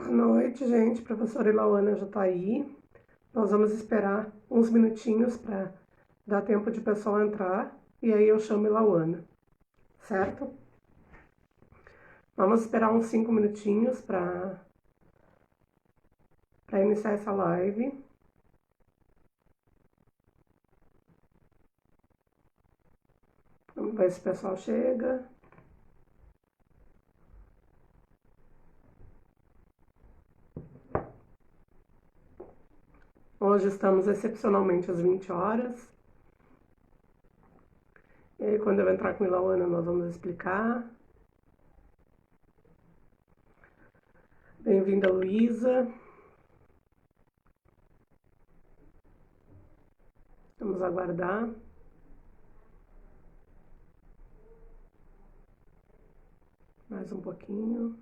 Boa noite, gente. A professora Ilauana já está aí. Nós vamos esperar uns minutinhos para dar tempo de o pessoal entrar e aí eu chamo Ilauana, certo? Vamos esperar uns 5 minutinhos para iniciar essa live. Vamos ver se o pessoal chega. Hoje estamos excepcionalmente às 20 horas. E aí, quando eu entrar com a Ilauana, nós vamos explicar. Bem-vinda, Luísa. Vamos aguardar. Mais um pouquinho.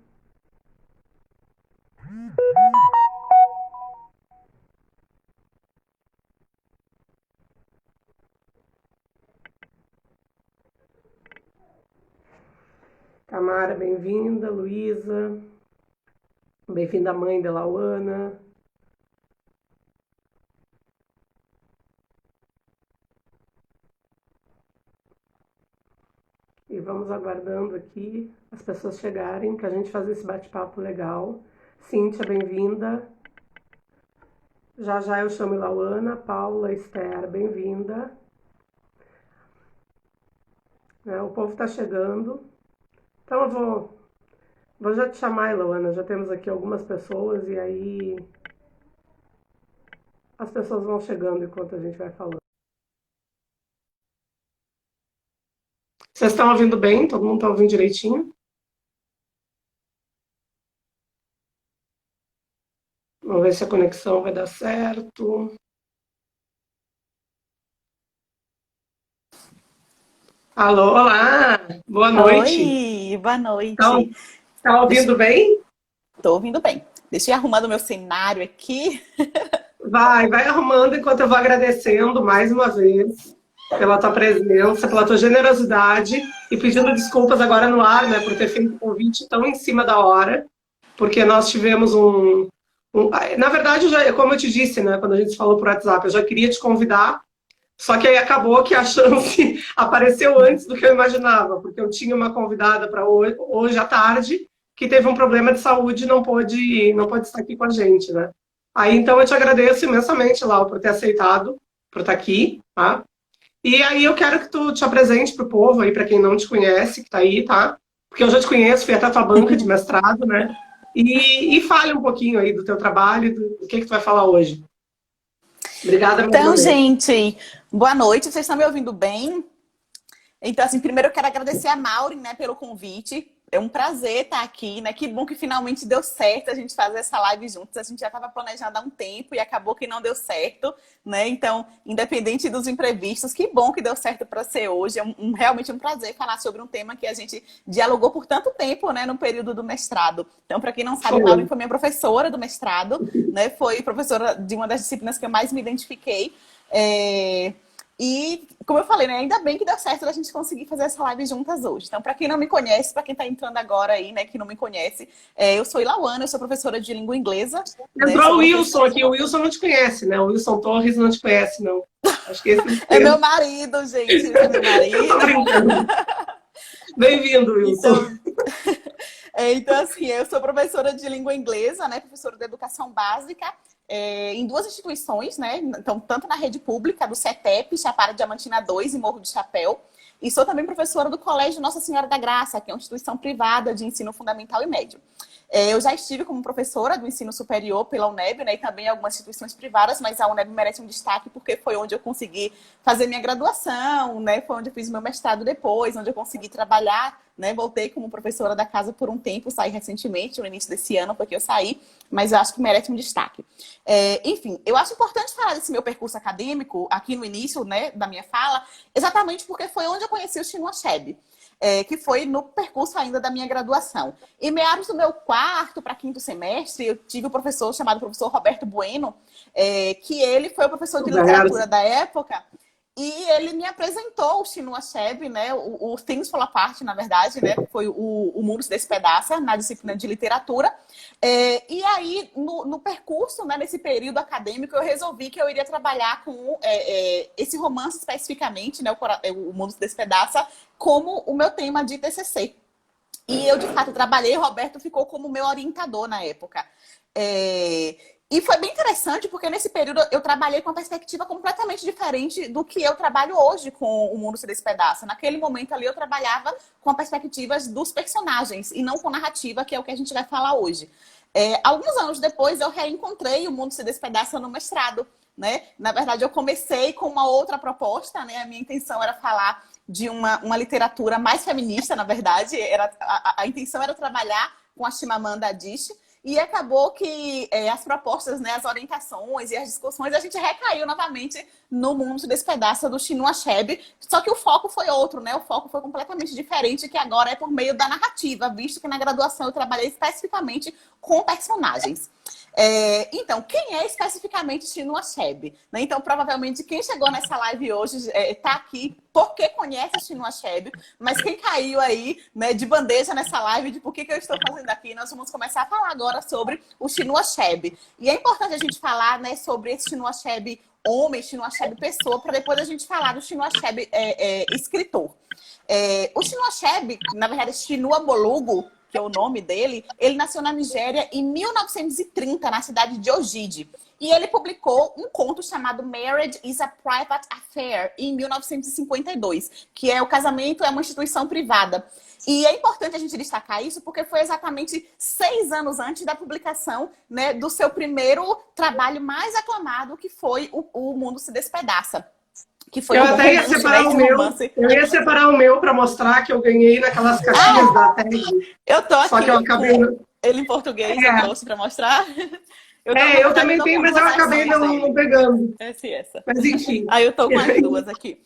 Tamara, bem-vinda. Luísa. Bem-vinda, mãe de Lauana. E vamos aguardando aqui as pessoas chegarem para a gente fazer esse bate-papo legal. Cíntia, bem-vinda. Já já eu chamo Lauana. Paula, Esther, bem-vinda. O povo está chegando. Então eu vou já te chamar, Lauana. Já temos aqui algumas pessoas e aí as pessoas vão chegando enquanto a gente vai falando. Vocês estão ouvindo bem? Todo mundo está ouvindo direitinho? Vamos ver se a conexão vai dar certo. Alô, olá! Boa noite! Oi, boa Tá, noite. tá Deixa... ouvindo bem? Tô ouvindo bem. Deixa eu ir arrumando meu cenário aqui. Vai arrumando enquanto eu vou agradecendo mais uma vez pela tua presença, pela tua generosidade e pedindo desculpas agora no ar, né, por ter feito o convite tão em cima da hora, porque nós tivemos na verdade, como eu te disse, né, quando a gente falou por WhatsApp, eu já queria te convidar, só que aí acabou que a chance apareceu antes do que eu imaginava, porque eu tinha uma convidada para hoje à tarde que teve um problema de saúde e não pôde estar aqui com a gente, né? Aí então eu te agradeço imensamente, Lau, por ter aceitado, por estar aqui, tá? E aí eu quero que tu te apresente para o povo aí, para quem não te conhece, que tá aí, tá? Porque eu já te conheço, fui até a tua banca de mestrado, né? E fale um pouquinho aí do teu trabalho e do que tu vai falar hoje. Obrigada mais uma Então, vez. gente, boa noite. Vocês estão me ouvindo bem? Então, assim, primeiro eu quero agradecer a Maureen, né, pelo convite. É um prazer estar aqui, né? Que bom que finalmente deu certo a gente fazer essa live juntos. A gente já estava planejando há um tempo e acabou que não deu certo, né? Então, independente dos imprevistos, que bom que deu certo para ser hoje. É realmente um prazer falar sobre um tema que a gente dialogou por tanto tempo, né, no período do mestrado. Então, para quem não sabe, Foi. Maureen foi minha professora do mestrado, né? Foi professora de uma das disciplinas que eu mais me identifiquei. E, como eu falei, né, ainda bem que deu certo da gente conseguir fazer essa live juntas hoje. Então, para quem não me conhece, para quem está entrando agora aí, né, que não me conhece, eu sou Ilauana, eu sou professora de língua inglesa, né, Entrou sou o Wilson professora... aqui. O Wilson não te conhece, né? O Wilson Torres não te conhece, não. Acho que esse É é meu o marido, gente, esse é meu Eu tô marido. brincando. Bem-vindo, Wilson. Então, então, assim, eu sou professora de língua inglesa, né, professora de educação básica, em duas instituições, né, então, tanto na rede pública, do CETEP, Chapada Diamantina 2 e Morro do Chapéu, e sou também professora do Colégio Nossa Senhora da Graça, que é uma instituição privada de ensino fundamental e médio. Eu já estive como professora do ensino superior pela UNEB, né, e também em algumas instituições privadas, mas a UNEB merece um destaque porque foi onde eu consegui fazer minha graduação, né, foi onde eu fiz meu mestrado depois, onde eu consegui trabalhar, né, voltei como professora da casa por um tempo, saí recentemente, no início desse ano, porque eu saí, mas eu acho que merece um destaque. Enfim, eu acho importante falar desse meu percurso acadêmico aqui no início, né, da minha fala, exatamente porque foi onde eu conheci o Chinua Achebe. Que foi no percurso ainda da minha graduação. Em meados do meu quarto para quinto semestre, eu tive um professor chamado professor Roberto Bueno, que ele foi o professor de literatura da época, E ele me apresentou o Chinua Achebe, né? O Things Fall Apart, na verdade, né? Foi o Mundo se Despedaça, na disciplina de literatura. E aí, no percurso, né, nesse período acadêmico, eu resolvi que eu iria trabalhar com esse romance especificamente, né? O Mundo se Despedaça, como o meu tema de TCC. E eu, de fato, trabalhei, o Roberto ficou como meu orientador na época. E foi bem interessante, porque nesse período eu trabalhei com uma perspectiva completamente diferente do que eu trabalho hoje com O Mundo se Despedaça. Naquele momento ali eu trabalhava com perspectivas dos personagens e não com narrativa, que é o que a gente vai falar hoje. Alguns anos depois eu reencontrei O Mundo se Despedaça no mestrado, né? Na verdade eu comecei com uma outra proposta, né? A minha intenção era falar de uma literatura mais feminista, na verdade. A intenção era trabalhar com a Chimamanda Adichie. E acabou que as propostas, né, as orientações e as discussões, a gente recaiu novamente no Mundo se Despedaça do Chinua Achebe, só que o foco foi outro, né? O foco foi completamente diferente, que agora é por meio da narrativa, visto que na graduação eu trabalhei especificamente com personagens. Então, quem é especificamente Chinua Achebe? Né? Então, provavelmente, quem chegou nessa live hoje está aqui porque conhece Chinua Achebe, mas quem caiu aí, né, de bandeja nessa live de por que eu estou fazendo aqui, nós vamos começar a falar agora sobre o Chinua Achebe. E é importante a gente falar, né, sobre esse Chinua Achebe homem, Chinua Achebe pessoa, para depois a gente falar do Chinua Achebe escritor. O Chinua Achebe, na verdade, Chinua Bolugo, que é o nome dele, ele nasceu na Nigéria em 1930, na cidade de Ogide. E ele publicou um conto chamado Marriage is a Private Affair, em 1952, que é o casamento é uma instituição privada. E é importante a gente destacar isso porque foi exatamente 6 anos antes da publicação, né, do seu primeiro trabalho mais aclamado, que foi O Mundo se Despedaça. Que foi eu até ia separar o meu. Eu ia separar o meu para mostrar que eu ganhei naquelas caixinhas da TED. Eu tô aqui. Só que eu acabei ele em português, eu trouxe para mostrar. Eu também tenho, mas eu acabei não pegando. Essa. Mas enfim. Aí eu tô com as duas aqui.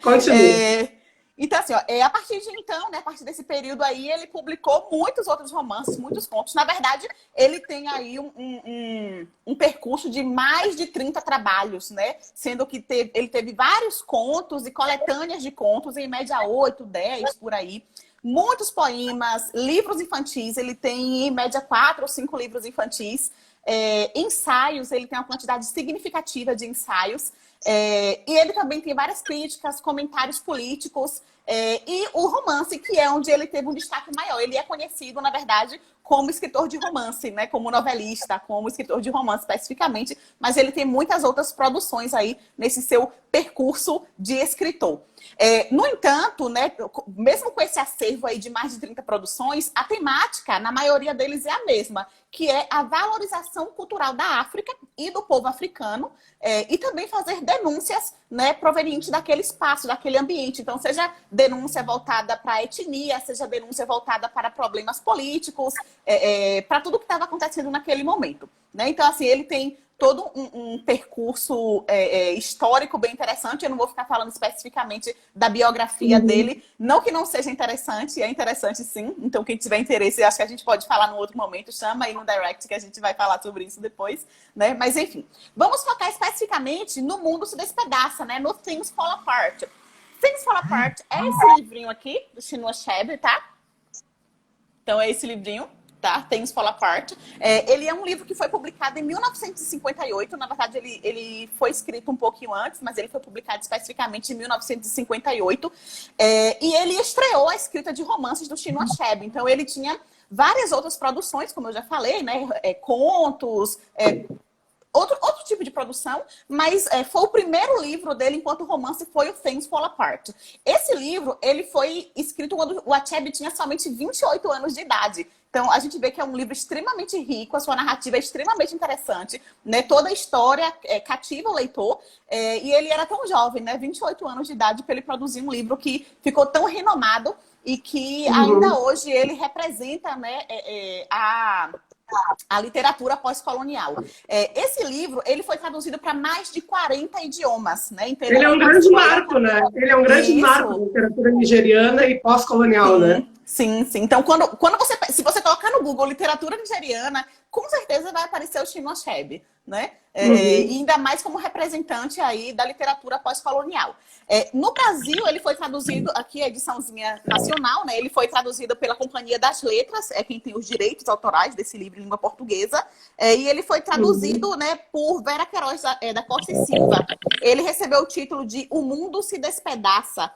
Continue. Então, assim, a partir de então, né, a partir desse período aí, ele publicou muitos outros romances, muitos contos. Na verdade, ele tem aí um percurso de mais de 30 trabalhos, né? Sendo que ele teve vários contos e coletâneas de contos, em média 8, 10, por aí. Muitos poemas, livros infantis, ele tem em média 4 ou 5 livros infantis. Ensaios, ele tem uma quantidade significativa de ensaios. E ele também tem várias críticas, comentários políticos e o romance, que é onde ele teve um destaque maior. Ele é conhecido, na verdade, como escritor de romance, né? Como novelista, como escritor de romance especificamente, mas ele tem muitas outras produções aí nesse seu percurso de escritor. No entanto, né, mesmo com esse acervo aí de mais de 30 produções, a temática, na maioria deles, é a mesma, que é a valorização cultural da África e do povo africano, e também fazer denúncias, né, provenientes daquele espaço, daquele ambiente. Então, seja denúncia voltada para a etnia, seja denúncia voltada para problemas políticos, para tudo que estava acontecendo naquele momento. Né? Então, assim, ele tem todo um percurso histórico bem interessante. Eu não vou ficar falando especificamente da biografia dele. Não que não seja interessante, é interessante sim. Então, quem tiver interesse, acho que a gente pode falar no outro momento. Chama aí no direct que a gente vai falar sobre isso depois. Né? Mas, enfim, vamos focar especificamente no Mundo se Despedaça, né? No Things Fall Apart. Things Fall Apart é esse livrinho aqui, do Chinua Achebe, tá? Então, é esse livrinho. Tá? Things Fall Apart. Ele é um livro que foi publicado em 1958. Na verdade, ele foi escrito um pouquinho antes, mas ele foi publicado especificamente em 1958. E ele estreou a escrita de romances do Chinua Achebe. Então, ele tinha várias outras produções, como eu já falei, né? Contos, outro tipo de produção, mas foi o primeiro livro dele enquanto romance, foi o Things Fall Apart. Esse livro, ele foi escrito quando o Achebe tinha somente 28 anos de idade. Então, a gente vê que é um livro extremamente rico, a sua narrativa é extremamente interessante, né? Toda a história cativa o leitor, e ele era tão jovem, né? 28 anos de idade, para ele produzir um livro que ficou tão renomado e que ainda hoje ele representa, né, a literatura pós-colonial. Esse livro, ele foi traduzido para mais de 40 idiomas, né? Ele é um grande marco, né? Ele é um grande marco da literatura nigeriana e pós-colonial, né? Sim, sim. Então, quando você, se você colocar no Google literatura nigeriana, com certeza vai aparecer o Chinua Achebe, né? E Uhum. ainda mais como representante aí da literatura pós-colonial. No Brasil, ele foi traduzido, aqui a ediçãozinha nacional, né? Ele foi traduzido pela Companhia das Letras, é quem tem os direitos autorais desse livro em língua portuguesa, e ele foi Uhum. traduzido, né, por Vera Queiroz da Costa e Silva. Ele recebeu o título de O Mundo se Despedaça,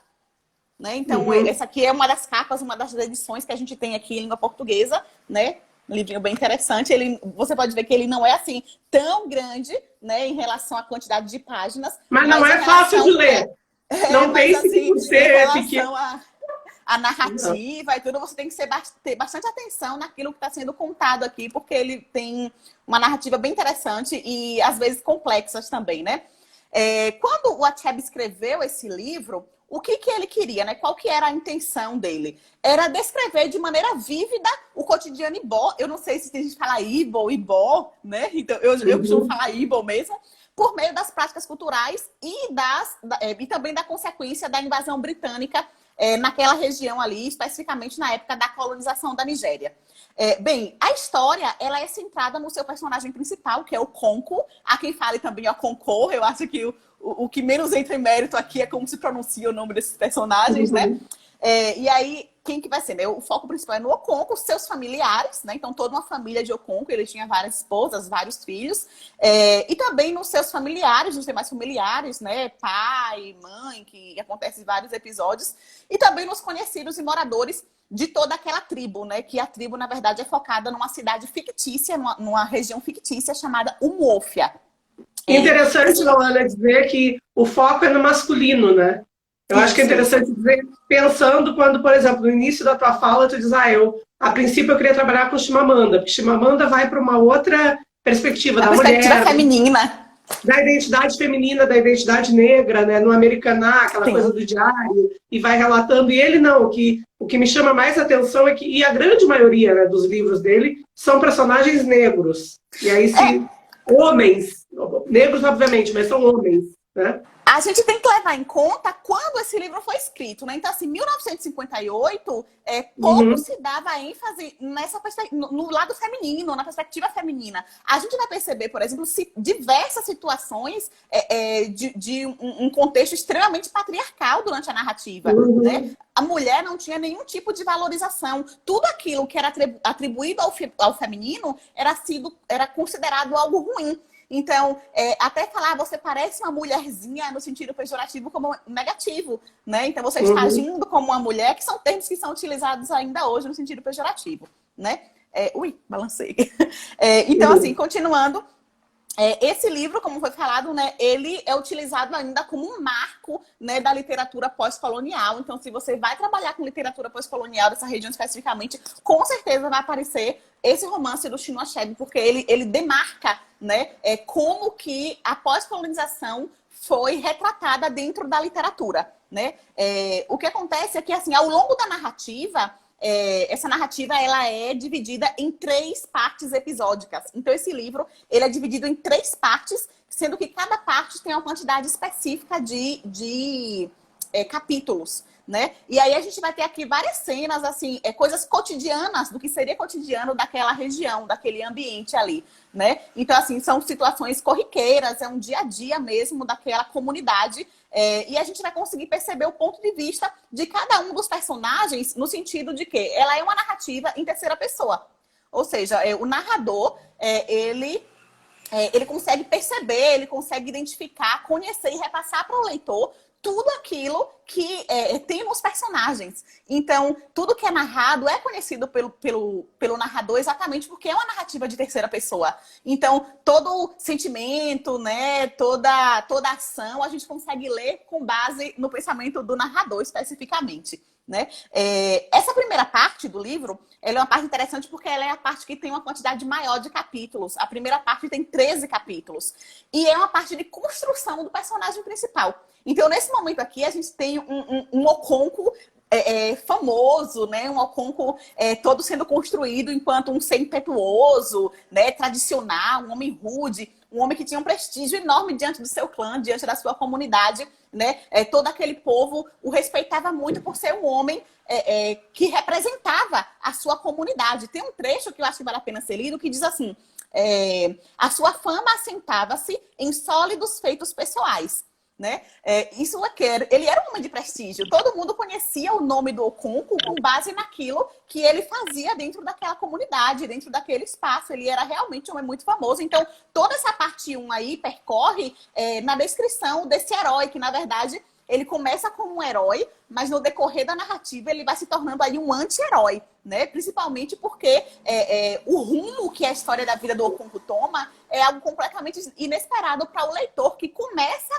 né? Então, Uhum. essa aqui é uma das capas, uma das edições que a gente tem aqui em língua portuguesa, né? Um livrinho bem interessante. Você pode ver que ele não é assim tão grande, né, em relação à quantidade de páginas, Mas não mas em é fácil de relação, ler. Não mas pense que assim, por em ser pequeno. relação à Não. narrativa e tudo, você tem que ter bastante atenção naquilo que está sendo contado aqui, porque ele tem uma narrativa bem interessante e às vezes complexas também, né? Quando o Achebe escreveu esse livro, o que ele queria, né? Qual que era a intenção dele? Era descrever de maneira vívida o cotidiano Ibó. Eu não sei se a gente fala Ibo, Ibó, né? Então, eu costumo Uhum. falar Ibo mesmo, por meio das práticas culturais e também da consequência da invasão britânica naquela região ali, especificamente na época da colonização da Nigéria. Bem, a história ela é centrada no seu personagem principal, que é o Conco. Há quem fale também o Concor. Eu acho que o que menos entra em mérito aqui é como se pronuncia o nome desses personagens, né? Uhum. E aí, quem que vai ser? Né? O foco principal é no Oconco, seus familiares, né? Então, toda uma família de Oconco, ele tinha várias esposas, vários filhos. E também nos seus familiares, nos demais familiares, né? Pai, mãe, que acontece em vários episódios. E também nos conhecidos e moradores de toda aquela tribo, né? Que a tribo, na verdade, é focada numa cidade fictícia, numa região fictícia chamada Umuofia. Interessante, Esse Laana, dizer que o foco é no masculino, né? Eu acho que é Isso. interessante dizer, pensando quando, por exemplo, no início da tua fala, tu diz, a princípio eu queria trabalhar com Chimamanda, porque Chimamanda vai para uma outra perspectiva A da perspectiva mulher, feminina. da identidade feminina, da identidade negra, né? No Americaná, aquela coisa Sim. do diário, e vai relatando. E ele não, o que me chama mais atenção é que, e a grande maioria, né, dos livros dele, são personagens negros. E aí se homens, negros obviamente, mas são homens, né? A gente tem que levar em conta quando esse livro foi escrito, né? Então, assim, 1958, pouco Uhum. se dava ênfase no lado feminino, na perspectiva feminina. A gente vai perceber, por exemplo, diversas situações de um contexto extremamente patriarcal durante a narrativa, né? Uhum. A mulher não tinha nenhum tipo de valorização. Tudo aquilo que era atribuído ao feminino era considerado algo ruim. Então, até falar, você parece uma mulherzinha no sentido pejorativo como negativo, né? Então, você está Uhum. agindo como uma mulher, que são termos que são utilizados ainda hoje no sentido pejorativo, né? Balancei. Então, assim, Uhum. continuando, esse livro, como foi falado, né, ele é utilizado ainda como um marco, né, da literatura pós-colonial. Então, se você vai trabalhar com literatura pós-colonial dessa região especificamente, com certeza vai aparecer esse romance do Chinua Achebe, porque ele demarca, né, como que a pós-colonização foi retratada dentro da literatura, né? O que acontece é que, assim, ao longo da narrativa, essa narrativa ela é dividida em 3 partes episódicas. Então, esse livro ele é dividido em 3 partes, sendo que cada parte tem uma quantidade específica de capítulos, né? E aí a gente vai ter aqui várias cenas, assim, coisas cotidianas do que seria cotidiano daquela região, daquele ambiente ali, né? Então, assim, são situações corriqueiras, é um dia a dia mesmo daquela comunidade. E a gente vai conseguir perceber o ponto de vista de cada um dos personagens no sentido de que ela é uma narrativa em terceira pessoa. Ou seja, o narrador, ele consegue perceber, ele consegue identificar, conhecer e repassar para o leitor tudo aquilo que tem nos personagens. Então, tudo que é narrado é conhecido pelo narrador exatamente porque é uma narrativa de terceira pessoa. Então, todo sentimento, né, toda ação, a gente consegue ler com base no pensamento do narrador especificamente, né? Essa primeira parte do livro, ela é uma parte interessante porque ela é a parte que tem uma quantidade maior de capítulos. A primeira parte tem 13 capítulos. E é uma parte de construção do personagem principal. Então, nesse momento aqui, a gente tem um Oconco famoso, né? Um Oconco todo sendo construído enquanto um ser impetuoso, né? Tradicional, um homem rude, um homem que tinha um prestígio enorme diante do seu clã, diante da sua comunidade, né? Todo aquele povo o respeitava muito por ser um homem que representava a sua comunidade. Tem um trecho que eu acho que vale a pena ser lido, que diz assim, a sua fama assentava-se em sólidos feitos pessoais. Né? Isso é que ele era um homem de prestígio. Todo mundo conhecia o nome do Okonkwo com base naquilo que ele fazia dentro daquela comunidade, dentro daquele espaço. Ele era realmente um homem muito famoso. Então, toda essa parte 1 aí percorre na descrição desse herói, que na verdade ele começa como um herói, mas no decorrer da narrativa ele vai se tornando aí um anti-herói, né? Principalmente porque o rumo que a história da vida do Okonkwo toma é algo completamente inesperado para o leitor que começa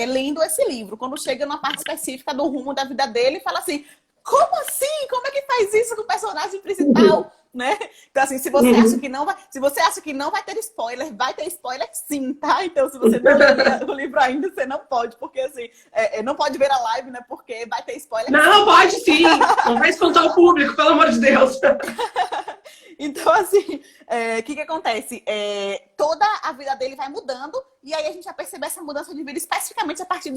lendo esse livro. Quando chega numa parte específica do rumo da vida dele, fala assim, como assim? Como é que faz isso com o personagem principal? Né? Então, assim, se você acha que não vai ter spoiler, vai ter spoiler sim, tá? Então, se você não leu o livro ainda, você não pode, porque assim, não pode ver a live, né? Porque vai ter spoiler. Não, sim. Pode sim! Não vai espantar o público, pelo amor de Deus! Então, assim, o que acontece? Toda a vida dele vai mudando, e aí a gente vai perceber essa mudança de vida especificamente a partir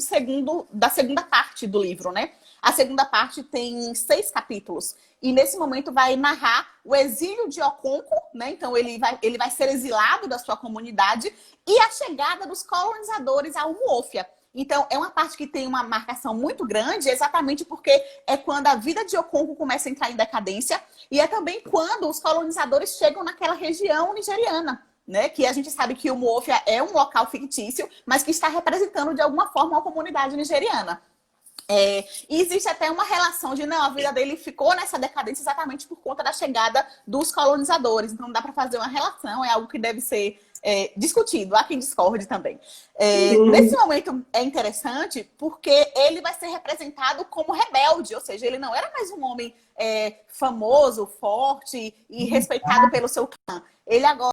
da segunda parte do livro, né? A segunda parte tem 6 capítulos. E nesse momento vai narrar o exílio de Okonkwo, né? Então ele vai ser exilado da sua comunidade e a chegada dos colonizadores a Umuofia. Então, é uma parte que tem uma marcação muito grande, exatamente porque é quando a vida de Okonkwo começa a entrar em decadência e é também quando os colonizadores chegam naquela região nigeriana, né? Que a gente sabe que Umuofia é um local fictício, mas que está representando de alguma forma a comunidade nigeriana. E existe até uma relação de, não, a vida dele ficou nessa decadência exatamente por conta da chegada dos colonizadores. Então, dá para fazer uma relação, é algo que deve ser discutido. Há quem discorde também. Nesse momento é interessante porque ele vai ser representado como rebelde, ou seja, ele não era mais um homem famoso, forte e respeitado pelo seu clã. Ele agora...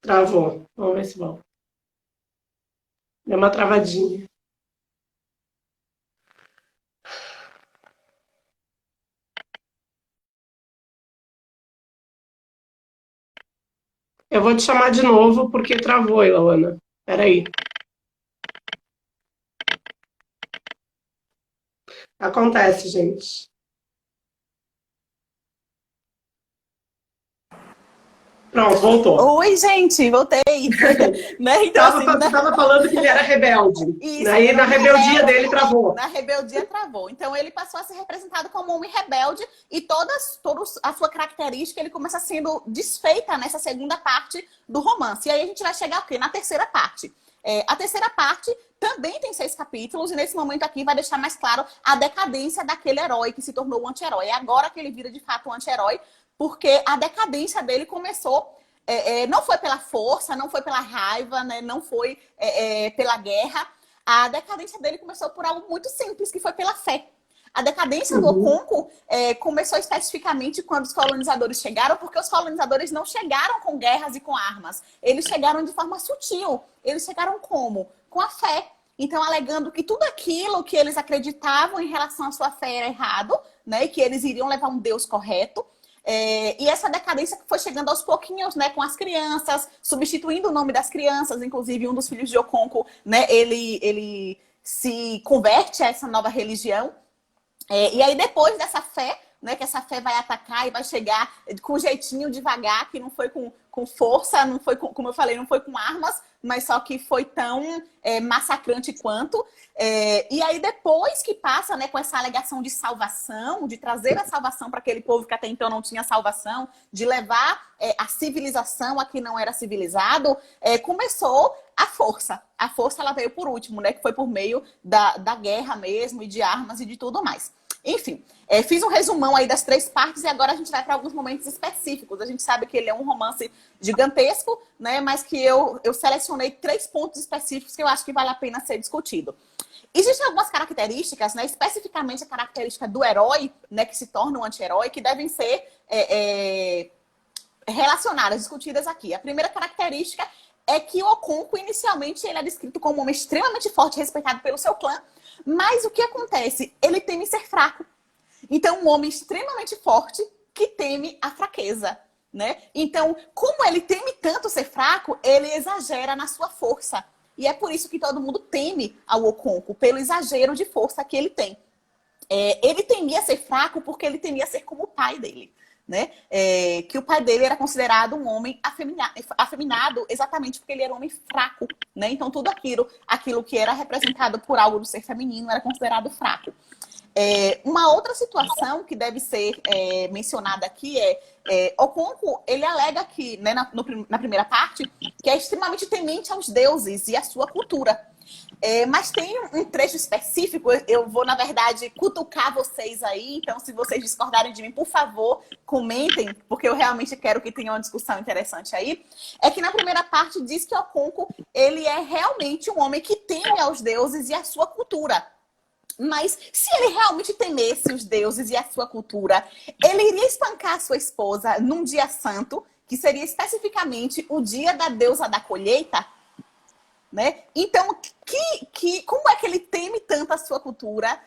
Travou. Vamos ver se volta. Deu uma travadinha. Eu vou te chamar de novo porque travou, Ilana. Peraí. Acontece, gente. Pronto, voltou. Oi, gente, voltei. Né? Então, tava falando que ele era rebelde. Isso, aí na rebeldia dele travou. Na rebeldia travou. Então ele passou a ser representado como um homem rebelde e toda a sua característica ele começa sendo desfeita nessa segunda parte do romance. E aí a gente vai chegar o quê? Na terceira parte. A terceira parte também tem 6 capítulos e nesse momento aqui vai deixar mais claro a decadência daquele herói que se tornou um anti-herói. É agora que ele vira de fato um anti-herói, porque a decadência dele começou, não foi pela força, não foi pela raiva, né? Não foi pela guerra. A decadência dele começou por algo muito simples, que foi pela fé. A decadência do Okonkwo começou especificamente quando os colonizadores chegaram, porque os colonizadores não chegaram com guerras e com armas. Eles chegaram de forma sutil. Eles chegaram como? Com a fé. Então, alegando que tudo aquilo que eles acreditavam em relação à sua fé era errado, né? E que eles iriam levar um Deus correto. E essa decadência foi chegando aos pouquinhos, né, com as crianças, substituindo o nome das crianças, inclusive um dos filhos de Okonkwo, né, ele se converte a essa nova religião. E aí depois dessa fé, né, que essa fé vai atacar e vai chegar com jeitinho, devagar, que não foi com força, não foi como eu falei, não foi com armas, mas só que foi tão massacrante quanto. E aí depois que passa, né, com essa alegação de salvação, de trazer a salvação para aquele povo que até então não tinha salvação, de levar a civilização a quem não era civilizado, começou a força. A força ela veio por último, né, que foi por meio da guerra mesmo e de armas e de tudo mais. Enfim, fiz um resumão aí das 3 partes e agora a gente vai para alguns momentos específicos. A gente sabe que ele é um romance gigantesco, né? Mas que eu selecionei 3 pontos específicos que eu acho que vale a pena ser discutido. Existem algumas características, né? Especificamente a característica do herói, né? Que se torna um anti-herói, que devem ser relacionadas, discutidas aqui. A primeira característica é que o Okonkwo, inicialmente, ele é descrito como um homem extremamente forte, respeitado pelo seu clã. Mas o que acontece? Ele teme ser fraco. Então, um homem extremamente forte que teme a fraqueza, né? Então, como ele teme tanto ser fraco, ele exagera na sua força. E é por isso que todo mundo teme ao Okonkwo, pelo exagero de força que ele tem. Ele temia ser fraco porque ele temia ser como o pai dele, né? Que o pai dele era considerado um homem afeminado exatamente porque ele era um homem fraco, né? Então tudo aquilo que era representado por algo do ser feminino era considerado fraco. Uma outra situação que deve ser mencionada aqui Okonkwo, ele alega que, né, na primeira parte, que é extremamente temente aos deuses e à sua cultura. Mas tem um trecho específico, eu vou, na verdade, cutucar vocês aí, então se vocês discordarem de mim, por favor, comentem, porque eu realmente quero que tenha uma discussão interessante aí. É que na primeira parte diz que Okonkwo, ele é realmente um homem que teme aos deuses e à sua cultura. Mas se ele realmente temesse os deuses e a sua cultura, ele iria espancar a sua esposa num dia santo, que seria especificamente o dia da deusa da colheita, né? Então, como é que ele teme tanto a sua cultura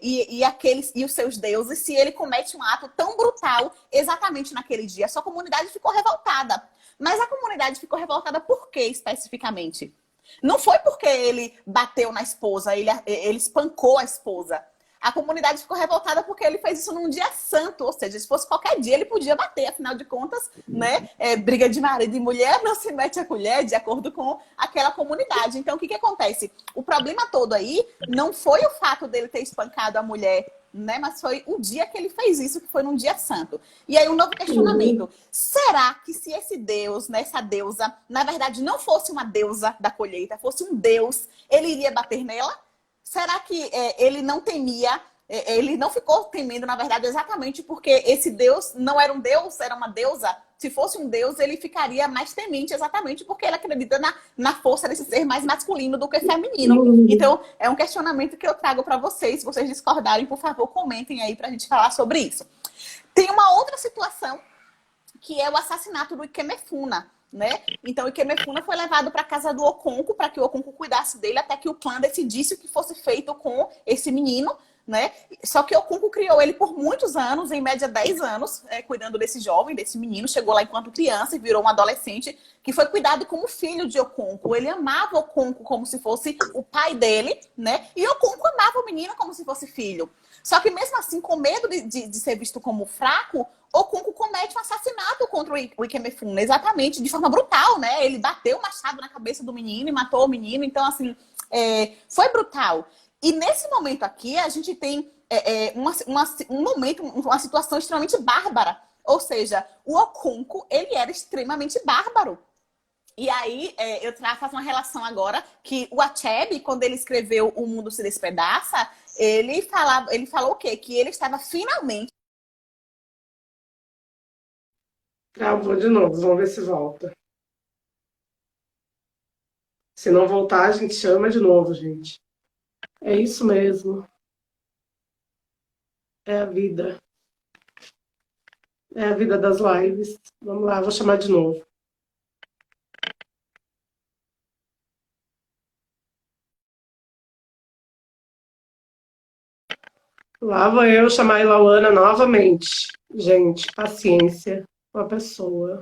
e os seus deuses se ele comete um ato tão brutal exatamente naquele dia? A sua comunidade ficou revoltada. Mas a comunidade ficou revoltada por quê, especificamente? Não foi porque ele bateu na esposa, ele espancou a esposa. A comunidade ficou revoltada porque ele fez isso num dia santo, ou seja, se fosse qualquer dia ele podia bater, afinal de contas, né? Briga de marido e mulher não se mete a colher, de acordo com aquela comunidade. Então, o que acontece? O problema todo aí não foi o fato dele ter espancado a mulher, né? Mas foi o dia que ele fez isso, que foi num dia santo. E aí um novo questionamento. Será que se esse deus, né, essa deusa, na verdade não fosse uma deusa da colheita, fosse um deus, ele iria bater nela? Será que ele não temia, ele não ficou temendo, na verdade, exatamente porque esse deus não era um deus, era uma deusa? Se fosse um deus, ele ficaria mais temente exatamente porque ele acredita na força desse ser mais masculino do que feminino. Então, é um questionamento que eu trago para vocês. Se vocês discordarem, por favor, comentem aí para a gente falar sobre isso. Tem uma outra situação, que é o assassinato do Ikemefuna, né? Então, Ikemefuna foi levado para a casa do Okonkwo para que o Okonkwo cuidasse dele até que o clã decidisse o que fosse feito com esse menino, né? Só que Okonkwo criou ele por muitos anos, em média 10 anos, cuidando desse jovem, desse menino. Chegou lá enquanto criança e virou um adolescente que foi cuidado como filho de Okonkwo. Ele amava Okonkwo como se fosse o pai dele, né? E Okonkwo amava o menino como se fosse filho. Só que mesmo assim, com medo de ser visto como fraco, Okonkwo comete um assassinato contra o Ikemefuna, exatamente, de forma brutal, né? Ele bateu o machado na cabeça do menino e matou o menino. Então, assim, foi brutal. E nesse momento aqui, a gente tem uma situação extremamente bárbara. Ou seja, o Okonkwo, ele era extremamente bárbaro. E aí, eu faço uma relação agora que o Achebe, quando ele escreveu O Mundo se Despedaça, ele falou o quê? Que ele estava finalmente... Travou de novo, vamos ver se volta. Se não voltar, a gente chama de novo, gente. É isso mesmo. É a vida. É a vida das lives. Vamos lá, vou chamar de novo. Lá vou eu chamar a Ilauana novamente. Gente, paciência com a pessoa.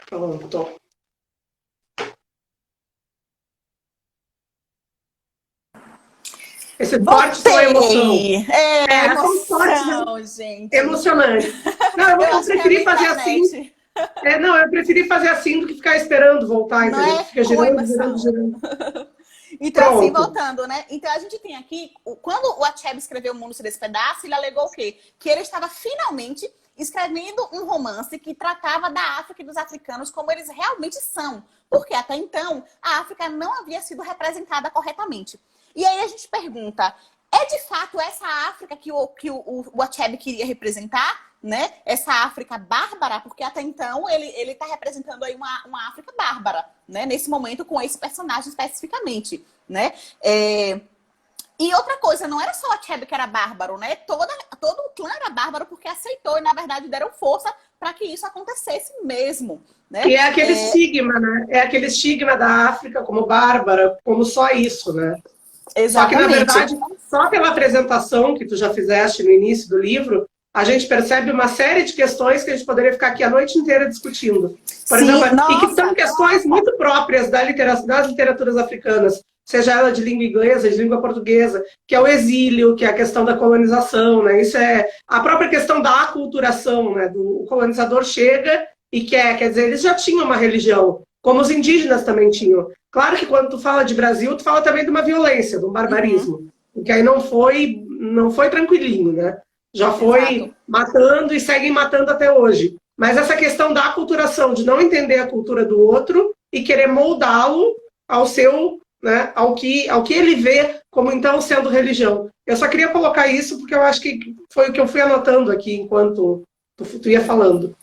Pronto. Esse corte foi emoção. Emoção, gente. Emocionante. Não, eu preferi fazer assim. Eu preferi fazer assim do que ficar esperando voltar, entendeu? Fica girando. Então, Pronto. assim, voltando, né? Então, a gente tem aqui, quando o Achebe escreveu O Mundo se Despedaça, ele alegou o quê? Que ele estava finalmente escrevendo um romance que tratava da África e dos africanos como eles realmente são. Porque até então, a África não havia sido representada corretamente. E aí a gente pergunta, é de fato essa África que o Achebe queria representar? Né? Essa África bárbara, porque até então ele está representando aí uma África bárbara, né? Nesse momento com esse personagem especificamente, né? E outra coisa, não era só o Achebe que era bárbaro, né? Todo o clã era bárbaro porque aceitou e na verdade deram força para que isso acontecesse mesmo, né? E é aquele estigma, né? É aquele estigma da África como bárbara, como só isso, né? Exatamente. Só que, na verdade, só pela apresentação que tu já fizeste no início do livro, a gente percebe uma série de questões que a gente poderia ficar aqui a noite inteira discutindo. Por Sim, exemplo, nossa, e que são questões muito próprias das literaturas africanas, seja ela de língua inglesa, de língua portuguesa, que é o exílio, que é a questão da colonização, né? Isso é a própria questão da aculturação, né? O colonizador chega e quer dizer, eles já tinham uma religião, como os indígenas também tinham. Claro que quando tu fala de Brasil, tu fala também de uma violência, de um barbarismo, porque aí não foi tranquilinho, né? Já foi exato. matando e seguem matando até hoje. Mas essa questão da aculturação, de não entender a cultura do outro e querer moldá-lo ao seu, né, ao que ele vê como então sendo religião. Eu só queria colocar isso porque eu acho que foi o que eu fui anotando aqui enquanto tu ia falando.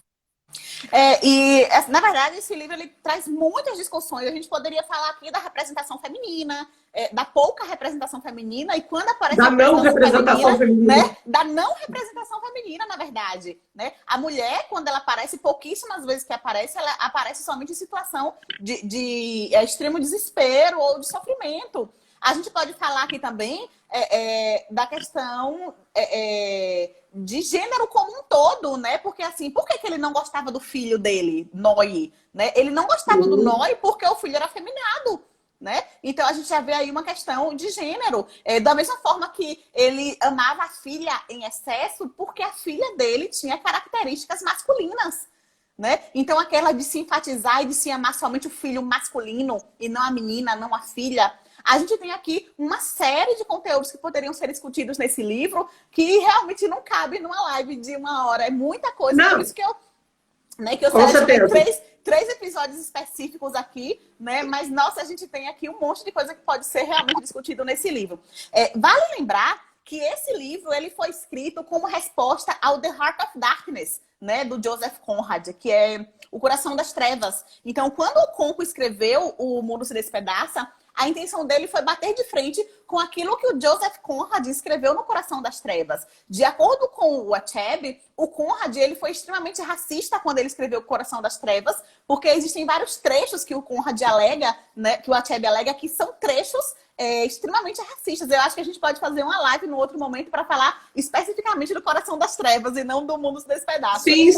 Na verdade, esse livro ele traz muitas discussões. A gente poderia falar aqui da representação feminina, da pouca representação feminina, e quando aparece da não representação feminina, né? Da não representação feminina, na verdade. Né? A mulher, quando ela aparece, pouquíssimas vezes que aparece, ela aparece somente em situação de extremo desespero ou de sofrimento. A gente pode falar aqui também da questão de gênero como um todo, né? Porque assim, por que ele não gostava do filho dele, Noi? Né? Ele não gostava do Noi porque o filho era afeminado. Né? Então a gente já vê aí uma questão de gênero. Da mesma forma que ele amava a filha em excesso porque a filha dele tinha características masculinas. Né? Então aquela de se enfatizar e de se amar somente o filho masculino e não a menina, não a filha. A gente tem aqui uma série de conteúdos que poderiam ser discutidos nesse livro que realmente não cabe numa live de 1 hora. É muita coisa, não. Por isso que eu selecionei três episódios específicos aqui, né? Mas, nossa, a gente tem aqui um monte de coisa que pode ser realmente discutido nesse livro. Vale lembrar que esse livro ele foi escrito como resposta ao The Heart of Darkness, né? Do Joseph Conrad, que é O Coração das Trevas. Então, quando o Conco escreveu O Mundo se Despedaça, a intenção dele foi bater de frente com aquilo que o Joseph Conrad escreveu no Coração das Trevas. De acordo com o Achebe, o Conrad ele foi extremamente racista quando ele escreveu o Coração das Trevas, porque existem vários trechos que o Conrad alega, né, que o Achebe alega, que são trechos extremamente racistas. Eu acho que a gente pode fazer uma live no outro momento para falar especificamente do Coração das Trevas e não do Mundo se Despedaça. Sim.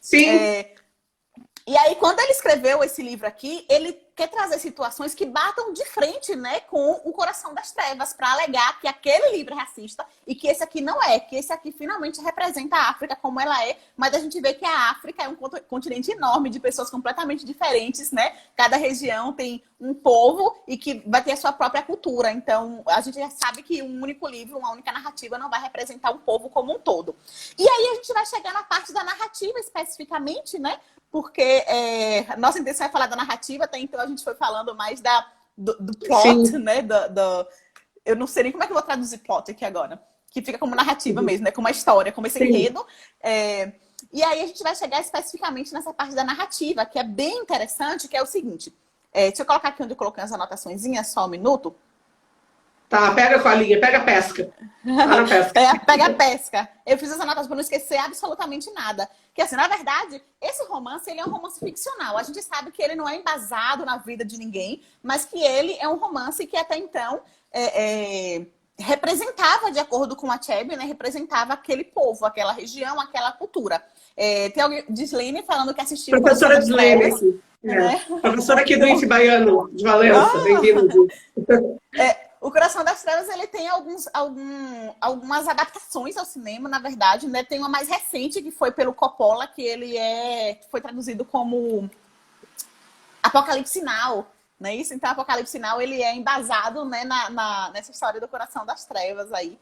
Sim. E aí, quando ele escreveu esse livro aqui, ele quer trazer situações que batam de frente, né, com o Coração das Trevas, para alegar que aquele livro é racista e que esse aqui não é, que esse aqui finalmente representa a África como ela é, mas a gente vê que a África é um continente enorme de pessoas completamente diferentes, né? Cada região tem um povo e que vai ter a sua própria cultura. Então, a gente já sabe que um único livro, uma única narrativa não vai representar um povo como um todo. E aí a gente vai chegar na parte da narrativa especificamente, né? Porque nossa intenção é falar da narrativa, até então a gente foi falando mais do plot, sim, né? Eu não sei nem como é que eu vou traduzir plot aqui agora. Que fica como narrativa mesmo, né? Como uma história, como esse enredo. E aí a gente vai chegar especificamente nessa parte da narrativa, que é bem interessante, que é o seguinte. Deixa eu colocar aqui onde eu coloquei as anotaçõezinhas, só um minuto. Tá, pega com a linha, pega a pesca. Pega a pesca. Eu fiz as anotações para não esquecer absolutamente nada. Que assim, na verdade, esse romance, ele é um romance ficcional. A gente sabe que ele não é embasado na vida de ninguém, mas que ele é um romance que até então representava, de acordo com a Achebe, né, representava aquele povo, aquela região, aquela cultura. Tem alguém, Dislene, falando que assistiu... Professora Dislene aqui. Né? Professora aqui do IF Baiano, de Valença. Bem-vindo. O Coração das Trevas, ele tem algumas adaptações ao cinema, na verdade, né? Tem uma mais recente, que foi pelo Coppola, que ele foi traduzido como Apocalipse Now, não é isso? Então, Apocalipse Now, ele é embasado, né, nessa história do Coração das Trevas aí.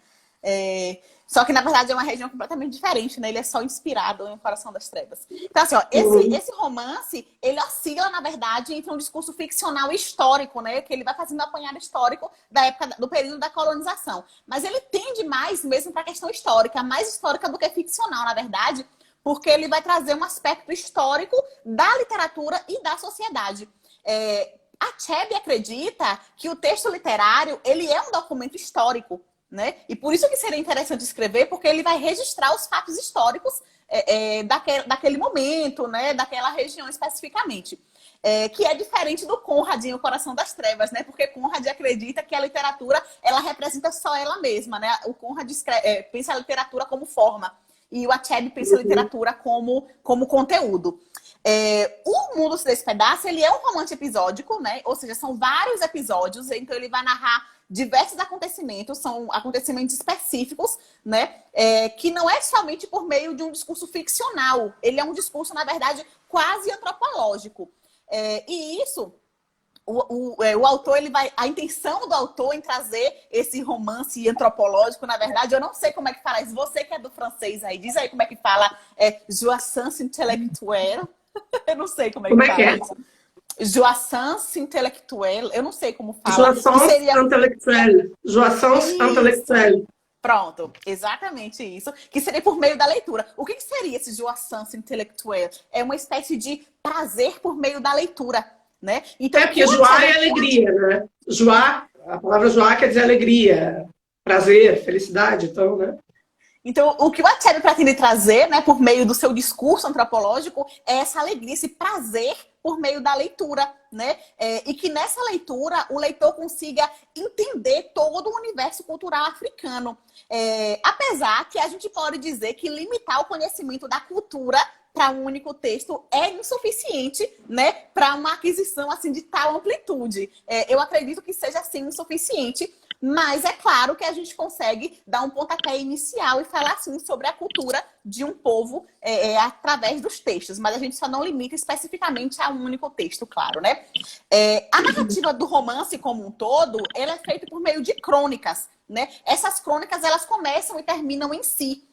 Só que, na verdade, é uma região completamente diferente, né? Ele é só inspirado no Coração das Trevas. Então, assim, ó, esse romance, ele oscila, na verdade, entre um discurso ficcional e histórico, né? Que ele vai fazendo um apanhado histórico da época, do período da colonização. Mas ele tende mais mesmo para a questão histórica, mais histórica do que ficcional, na verdade, porque ele vai trazer um aspecto histórico da literatura e da sociedade. A Achebe acredita que o texto literário, ele é um documento histórico, né? E por isso que seria interessante escrever, porque ele vai registrar os fatos históricos daquele momento, né? Daquela região especificamente. que é diferente do Conrad em O Coração das Trevas, né? Porque Conrad acredita que a literatura, ela representa só ela mesma, né? O Conrad pensa a literatura como forma e o Achebe pensa a literatura como conteúdo. O Mundo se Despedaça, ele é um romance episódico, né? Ou seja, são vários episódios, então ele vai narrar diversos acontecimentos, são acontecimentos específicos, né? Que não é somente por meio de um discurso ficcional, ele é um discurso, na verdade, quase antropológico. E isso, o autor, a intenção do autor em trazer esse romance antropológico, na verdade, eu não sei como é que fala isso. Você que é do francês aí, diz aí como é que fala jouissance intellectuelle. Eu não sei como é que fala isso. Jouissance intellectuelle, eu não sei como fala. Jouissance intellectuelle. Jouissance intellectuelle. Pronto, exatamente isso. Que seria por meio da leitura. O que seria esse jouissance intellectuelle? É uma espécie de prazer por meio da leitura, né? Então, porque joie é alegria, né? Joie, a palavra joie quer dizer alegria, prazer, felicidade, então, né? Então, o que o Achebe pretende trazer, né, por meio do seu discurso antropológico, é essa alegria, esse prazer por meio da leitura, né? E que nessa leitura o leitor consiga entender todo o universo cultural africano. Apesar que a gente pode dizer que limitar o conhecimento da cultura para um único texto é insuficiente, né, para uma aquisição assim de tal amplitude. Eu acredito que seja assim insuficiente. Mas é claro que a gente consegue dar um pontapé inicial e falar assim sobre a cultura de um povo através dos textos. Mas a gente só não limita especificamente a um único texto, claro, né? A narrativa do romance como um todo, ela é feita por meio de crônicas, né? Essas crônicas, elas começam e terminam em si.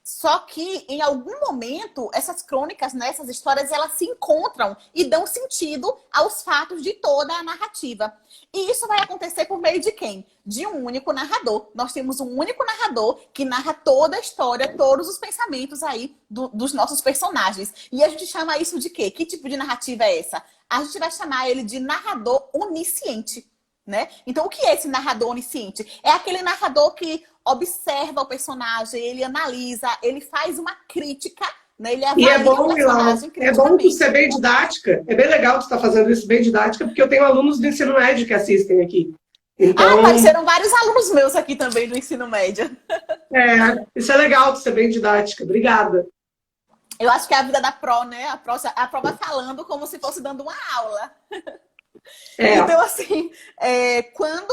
Só que, em algum momento, essas crônicas, né, essas histórias, elas se encontram e dão sentido aos fatos de toda a narrativa. E isso vai acontecer por meio de quem? De um único narrador. Nós temos um único narrador que narra toda a história, todos os pensamentos aí dos nossos personagens. E a gente chama isso de quê? Que tipo de narrativa é essa? A gente vai chamar ele de narrador onisciente, né? Então, o que é esse narrador onisciente? É aquele narrador que observa o personagem, ele analisa, ele faz uma crítica, né? Ele avalia o personagem criticamente. É bom tu ser bem didática. É bem legal tu estar fazendo isso bem didática, porque eu tenho alunos do ensino médio que assistem aqui. Então... apareceram vários alunos meus aqui também do ensino médio. Isso é legal tu ser bem didática. Obrigada. Eu acho que é a vida da Pro, né? A Pro vai falando como se fosse dando uma aula. Então, assim, quando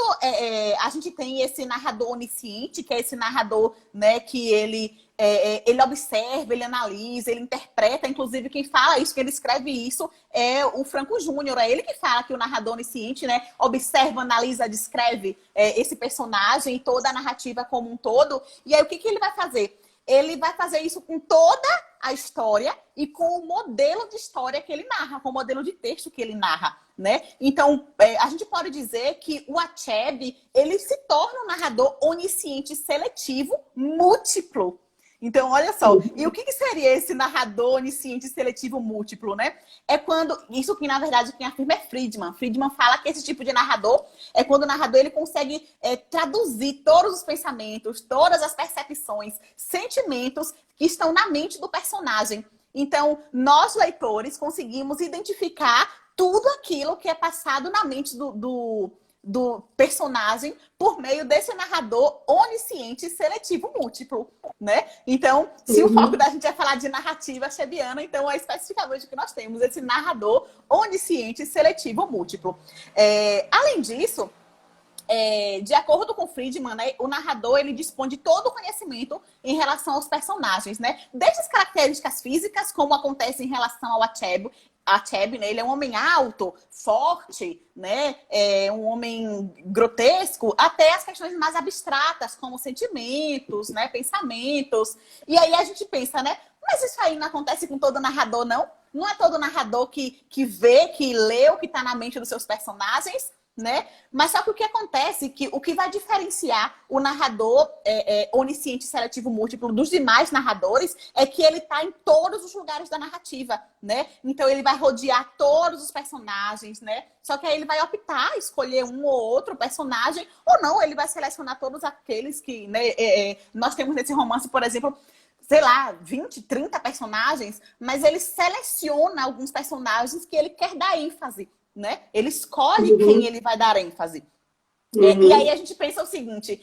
a gente tem esse narrador onisciente, que é esse narrador, né, que ele observa, ele analisa, ele interpreta, inclusive quem fala isso, quem escreve isso é o Franco Júnior, é ele que fala que o narrador onisciente, né, observa, analisa, descreve esse personagem e toda a narrativa como um todo. E aí o que ele vai fazer? Ele vai fazer isso com toda a história e com o modelo de história que ele narra, com o modelo de texto que ele narra, né? Então, a gente pode dizer que o Achebe, ele se torna um narrador onisciente seletivo múltiplo. Então, olha só. E o que seria esse narrador onisciente seletivo múltiplo, né? É quando... Isso que, na verdade, quem afirma é Friedman. Friedman fala que esse tipo de narrador é quando o narrador ele consegue traduzir todos os pensamentos, todas as percepções, sentimentos que estão na mente do personagem. Então, nós, leitores, conseguimos identificar tudo aquilo que é passado na mente do personagem por meio desse narrador onisciente seletivo múltiplo, né? Então, se o foco da gente é falar de narrativa achebiana, então é especificamente o que nós temos, esse narrador onisciente seletivo múltiplo. Além disso, de acordo com Friedman, né, o narrador ele dispõe de todo o conhecimento em relação aos personagens, né? Desde as características físicas, como acontece em relação ao Achebe, né, ele é um homem alto, forte, né, um homem grotesco, até as questões mais abstratas, como sentimentos, né, pensamentos. E aí a gente pensa, né, mas isso aí não acontece com todo narrador, não? Não é todo narrador que vê, que lê o que está na mente dos seus personagens, né? Mas só que o que acontece, que o que vai diferenciar o narrador onisciente seletivo múltiplo dos demais narradores é que ele está em todos os lugares da narrativa, né? Então ele vai rodear todos os personagens, né? Só que aí ele vai optar, escolher um ou outro personagem, ou não, ele vai selecionar todos aqueles que, né, nós temos nesse romance, por exemplo. sei lá, 20, 30 personagens, mas ele seleciona alguns personagens que ele quer dar ênfase, né? Ele escolhe quem ele vai dar ênfase. E aí a gente pensa o seguinte,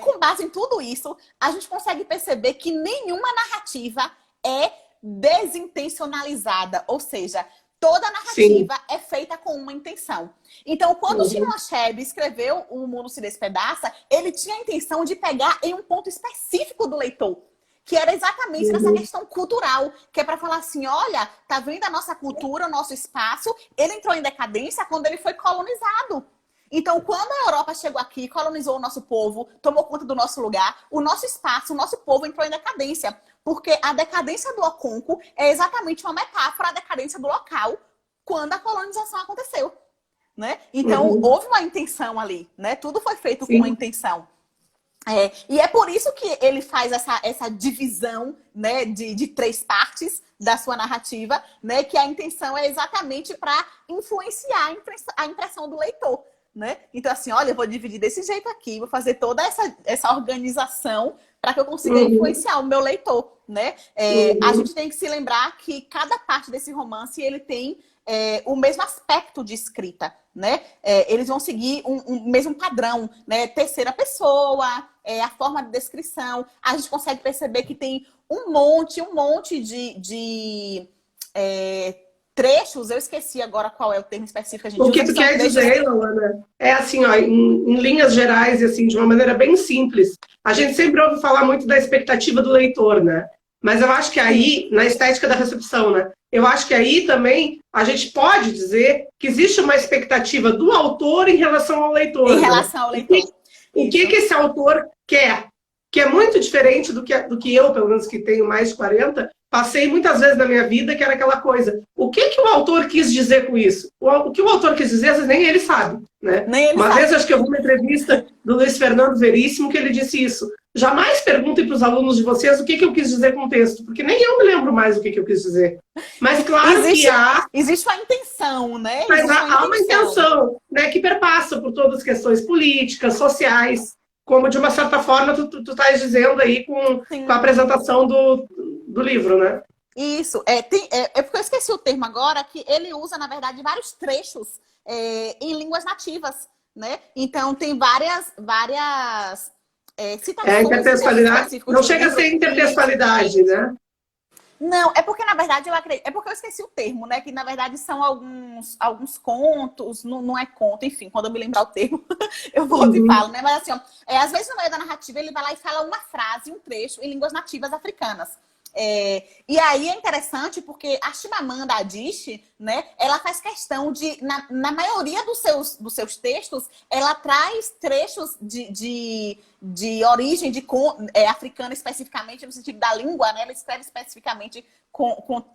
com base em tudo isso, a gente consegue perceber que nenhuma narrativa é desintencionalizada, ou seja, toda narrativa é feita com uma intenção. Então, quando o Chinua Achebe escreveu O Mundo se Despedaça, ele tinha a intenção de pegar em um ponto específico do leitor, que era exatamente nessa questão cultural, que é para falar assim, olha, tá vendo a nossa cultura, o nosso espaço, ele entrou em decadência quando ele foi colonizado. Então, quando a Europa chegou aqui, colonizou o nosso povo, tomou conta do nosso lugar, o nosso espaço, o nosso povo entrou em decadência. Porque a decadência do Oconco é exatamente uma metáfora da decadência do local quando a colonização aconteceu, né? Então, houve uma intenção ali, né? Tudo foi feito com uma intenção. E é por isso que ele faz essa divisão, né, de 3 partes da sua narrativa, né? Que a intenção é exatamente para influenciar a impressão do leitor. Né? Então, assim, olha, eu vou dividir desse jeito aqui, vou fazer toda essa organização para que eu consiga influenciar o meu leitor, né? A gente tem que se lembrar que cada parte desse romance, ele tem o mesmo aspecto de escrita, né? Eles vão seguir um mesmo padrão, né? Terceira pessoa, a forma de descrição. A gente consegue perceber que tem um monte de trechos, eu esqueci agora qual é o termo específico que a gente usa. O que tu quer dizer, Luana, é assim, ó, em linhas gerais, assim, de uma maneira bem simples. A gente sempre ouve falar muito da expectativa do leitor, né? Mas eu acho que aí, na estética da recepção, né? Eu acho que aí também a gente pode dizer que existe uma expectativa do autor em relação ao leitor. Em relação ao leitor. O que esse autor quer? Que é muito diferente do que eu, pelo menos que tenho mais de 40, passei muitas vezes na minha vida, que era aquela coisa. O que o autor quis dizer com isso? O que o autor quis dizer, às vezes nem ele sabe. Né? Uma vez, acho que eu vi uma entrevista do Luiz Fernando Veríssimo, que ele disse isso. Jamais perguntem para os alunos de vocês o que eu quis dizer com o texto, porque nem eu me lembro mais o que eu quis dizer. Mas claro que há... Existe uma intenção, né? Mas há uma intenção, né, que perpassa por todas as questões políticas, sociais, como de uma certa forma tu estás dizendo aí com a apresentação do livro, né? Isso. Porque eu esqueci o termo agora, que ele usa, na verdade, vários trechos em línguas nativas, né? Então, tem várias citações. Intertextualidade. Não chega a ser intertextualidade, né? Não, é porque, na verdade, eu acredito... É porque eu esqueci o termo, né? Que, na verdade, são alguns contos, não é conto, enfim, quando eu me lembrar o termo, eu volto e falo, né? Mas, assim, ó, às vezes, no meio da narrativa, ele vai lá e fala uma frase, um trecho, em línguas nativas africanas. E aí é interessante porque a Chimamanda Adichie, né, ela faz questão de, na maioria dos seus textos, ela traz trechos de origem africana especificamente, no sentido da língua, né, ela escreve especificamente com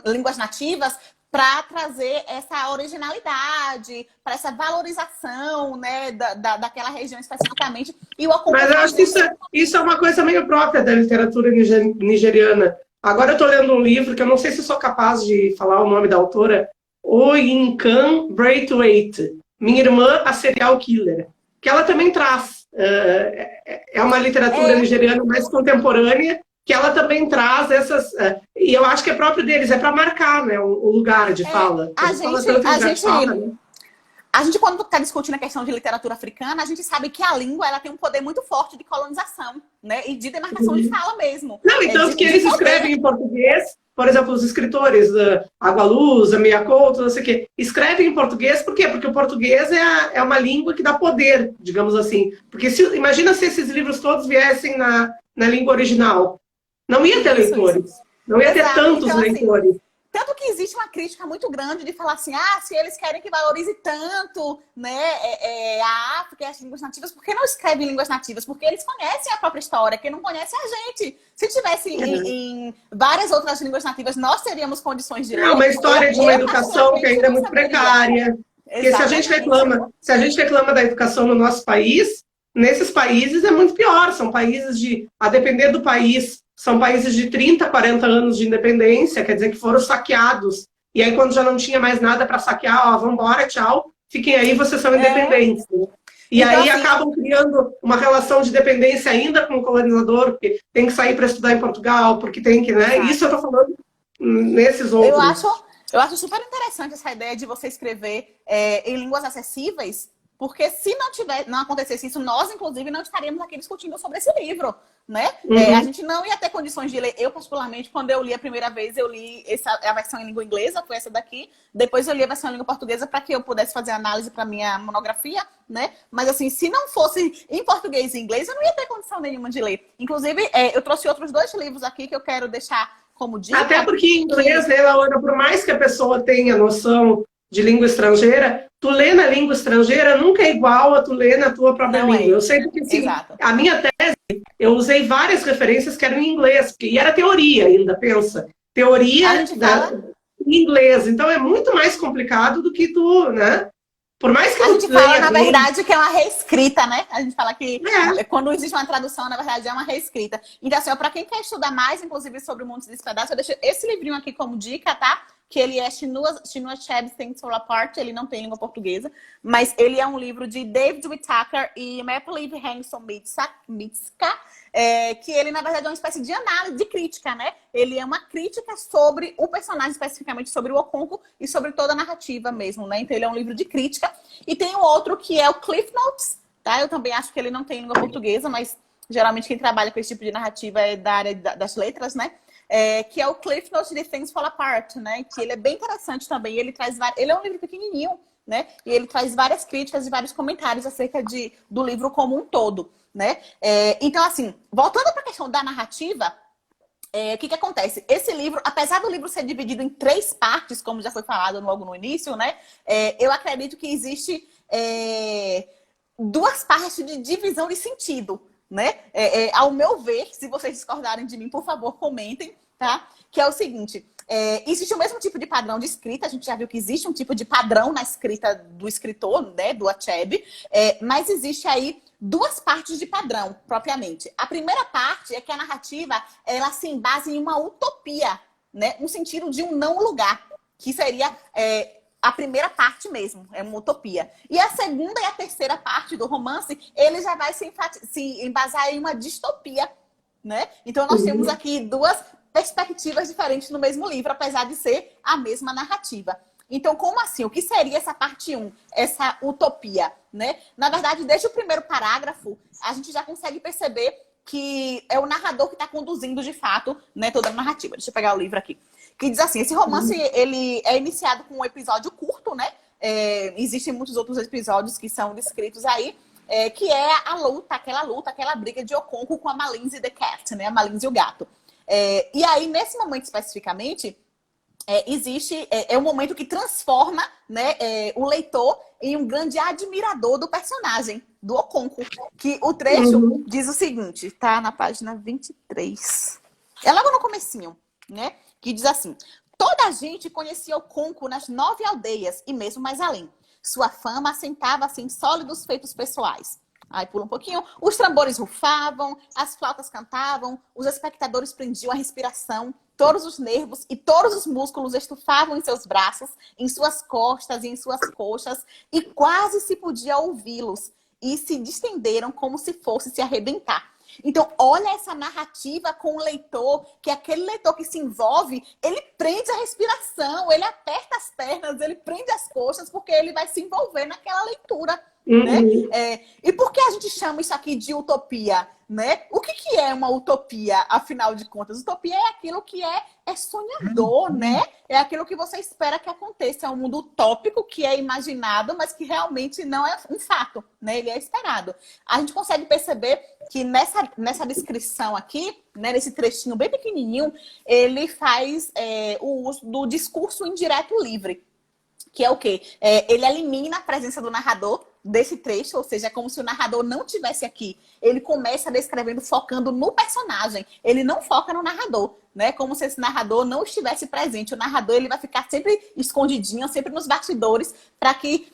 línguas nativas para trazer essa originalidade, para essa valorização, né, daquela região especificamente. E o Mas eu acho que isso é uma coisa meio própria da literatura nigeriana. Agora eu estou lendo um livro que eu não sei se eu sou capaz de falar o nome da autora, Oyinkan Braithwaite, Minha Irmã, a Serial Killer, que ela também traz. É uma literatura nigeriana mais contemporânea, que ela também traz essas... e eu acho que é próprio deles, é para marcar, né, o lugar de fala. A gente, quando está discutindo a questão de literatura africana, a gente sabe que a língua ela tem um poder muito forte de colonização, né, e de demarcação de fala mesmo. Não, e tanto que eles escrevem em português, por exemplo, os escritores, Agualuz, Miyakoto, não sei o quê, escrevem em português, por quê? Porque o português é uma língua que dá poder, digamos assim. Porque imagina se esses livros todos viessem na língua original. Não ia ter leitores. Não ia ter tantos leitores. Assim, tanto que existe uma crítica muito grande de falar assim, se eles querem que valorize tanto, né, a África e as línguas nativas, por que não escrevem línguas nativas? Porque eles conhecem a própria história, que não conhecem a gente. Se tivesse em várias outras línguas nativas, nós teríamos condições de ler. É uma história de uma educação que ainda é muito precária. Porque se a gente reclama da educação no nosso país, nesses países é muito pior. São países a depender do país, são países de 30, 40 anos de independência, quer dizer que foram saqueados. E aí, quando já não tinha mais nada para saquear, vamos embora, tchau, fiquem aí, vocês são independentes. E Então, aí assim, acabam criando uma relação de dependência ainda com o colonizador, porque tem que sair para estudar em Portugal, porque tem que, né? Isso eu exato. estou falando nesses Eu outros. acho, eu acho super interessante essa ideia de você escrever em línguas acessíveis, porque se não acontecesse isso, nós, inclusive, não estaríamos aqui discutindo sobre esse livro, né? A Uhum. gente não ia ter condições de ler. Eu, particularmente, quando eu li a primeira vez, eu li a versão em língua inglesa, foi essa daqui. Depois eu li a versão em língua portuguesa para que eu pudesse fazer análise para minha monografia, né? Mas, assim, se não fosse em português e inglês, eu não ia ter condição nenhuma de ler. Inclusive, eu trouxe outros 2 livros aqui que eu quero deixar como Até dica, porque em inglês, que né, Laura, por mais que a pessoa tenha noção de língua estrangeira, tu lê na língua estrangeira nunca é igual a tu ler na tua própria não língua. é. Eu sei porque, assim, Exato. a minha tese, eu usei várias referências que eram em inglês, e era teoria ainda, pensa. A Teoria gente fala, em inglês. Então é muito mais complicado do que tu, né? Por mais que a tu gente fala, leia na bem, verdade, que é uma reescrita, né? A gente fala que é. quando existe uma tradução, na verdade, é uma reescrita. Então, assim, para quem quer estudar mais, inclusive, sobre o Mundo dos Pedaços, eu deixo esse livrinho aqui como dica, tá? Que ele é Chinua Achebe Things Fall Apart, ele não tem língua portuguesa, mas ele é um livro de David Whittaker e Maple Hanson Mitska, que ele, na verdade, é uma espécie de análise, de crítica, né? Ele é uma crítica sobre o personagem, especificamente sobre o Okonkwo e sobre toda a narrativa mesmo, né? Então, ele é um livro de crítica. E tem o outro que é o Cliff Notes, tá? Eu também acho que ele não tem língua portuguesa, mas geralmente quem trabalha com esse tipo de narrativa é da área das letras, né? Que é o Cliff Notes de Things Fall Apart, né? Que ele é bem interessante também. Ele é um livro pequenininho, né? E ele traz várias críticas e vários comentários acerca do livro como um todo, né? Então, assim, voltando para a questão da narrativa, o que acontece? Esse livro, apesar do livro ser dividido em 3 partes, como já foi falado logo no início, né? Eu acredito que existe 2 partes de divisão de sentido, né? Ao meu ver, se vocês discordarem de mim, por favor, comentem, tá? Que é o seguinte, existe o mesmo tipo de padrão de escrita, a gente já viu que existe um tipo de padrão na escrita do escritor, né, do Achebe, mas existe aí 2 partes de padrão, propriamente. A primeira parte é que a narrativa, ela se embasa em uma utopia, né, no sentido de um não lugar, que seria a primeira parte mesmo, é uma utopia. E a segunda e a terceira parte do romance, ele já vai se embasar em uma distopia, né? Então nós temos aqui 2 perspectivas diferentes no mesmo livro, apesar de ser a mesma narrativa. Então, como assim? O que seria essa parte 1, essa utopia, né? Na verdade, desde o primeiro parágrafo, a gente já consegue perceber que é o narrador que está conduzindo, de fato, né, toda a narrativa. Deixa eu pegar o livro aqui. Que diz assim, esse romance, ele é iniciado com um episódio curto, né? Existem muitos outros episódios que são descritos aí, que é aquela briga de Okonkwo com a Malins the Cat, né? A Malins e o gato. E aí, nesse momento especificamente, existe um momento que transforma, né, o leitor em um grande admirador do personagem, do Okonkwo. Que o trecho diz o seguinte, tá na página 23. É logo no comecinho, né? Que diz assim: toda a gente conhecia Okonkwo nas 9 aldeias e mesmo mais além. Sua fama assentava-se em sólidos feitos pessoais. Aí pula um pouquinho. Os tambores rufavam, as flautas cantavam, os espectadores prendiam a respiração, todos os nervos e todos os músculos estufavam em seus braços, em suas costas e em suas coxas, e quase se podia ouvi-los, e se distenderam como se fosse se arrebentar. Então, olha essa narrativa com o leitor, que é aquele leitor que se envolve, ele prende a respiração, ele aperta as pernas, ele prende as coxas, porque ele vai se envolver naquela leitura. Né? E por que a gente chama isso aqui de utopia? Né? O que é uma utopia, afinal de contas? Utopia é aquilo que é sonhador, né? É aquilo que você espera que aconteça. É um mundo utópico que é imaginado, mas que realmente não é um fato, né? Ele é esperado. A gente consegue perceber que nessa descrição aqui, né, nesse trechinho bem pequenininho, ele faz o uso do discurso indireto livre. Que é o quê? Ele elimina a presença do narrador desse trecho, ou seja, é como se o narrador não tivesse aqui. Ele começa descrevendo, focando no personagem. Ele não foca no narrador, né? Como se esse narrador não estivesse presente. O narrador, ele vai ficar sempre escondidinho, sempre nos bastidores, para que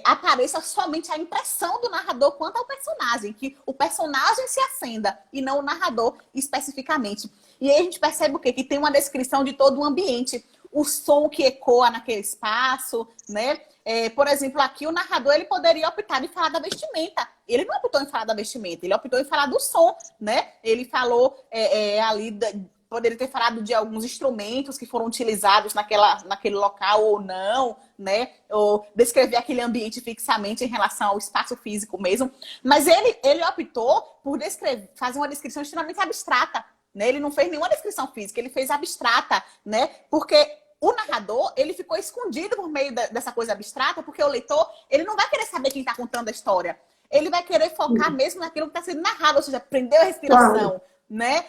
apareça somente a impressão do narrador quanto ao personagem, que o personagem se acenda e não o narrador especificamente. E aí a gente percebe o quê? Que tem uma descrição de todo o ambiente. O som que ecoa naquele espaço, né? por exemplo, aqui o narrador ele poderia optar em falar da vestimenta. Ele não optou em falar da vestimenta, ele optou em falar do som, né? Ele falou ali, poderia ter falado de alguns instrumentos que foram utilizados naquele local ou não, né? Ou descrever aquele ambiente fixamente em relação ao espaço físico mesmo. Mas ele optou por fazer uma descrição extremamente abstrata, né? Ele não fez nenhuma descrição física, ele fez abstrata, né? Porque o narrador, ele ficou escondido por meio dessa coisa abstrata, porque o leitor, ele não vai querer saber quem está contando a história. Ele vai querer focar mesmo naquilo que está sendo narrado, ou seja, prendeu a respiração, né?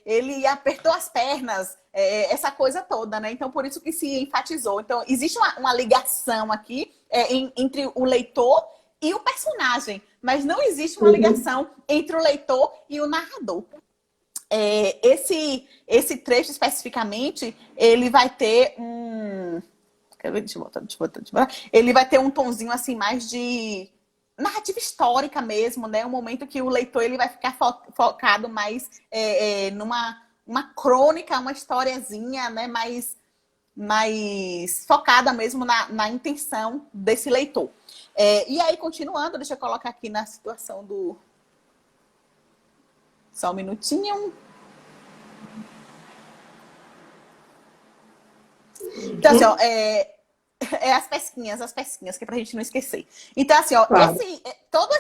Ele apertou as pernas, essa coisa toda, né? Então, por isso que se enfatizou. Então, existe uma ligação aqui entre o leitor e o personagem, mas não existe uma ligação entre o leitor e o narrador. Esse trecho especificamente, ele vai ter Quero ver, deixa eu voltar. Ele vai ter um tonzinho assim mais de narrativa histórica mesmo, né? Um momento que o leitor ele vai ficar focado mais numa crônica, uma historiazinha, né? Mais focada mesmo na intenção desse leitor. E aí, continuando, deixa eu colocar aqui na situação do... Só um minutinho. Então, assim, ó, as pesquinhas, que é pra gente não esquecer. Então, assim, ó, toda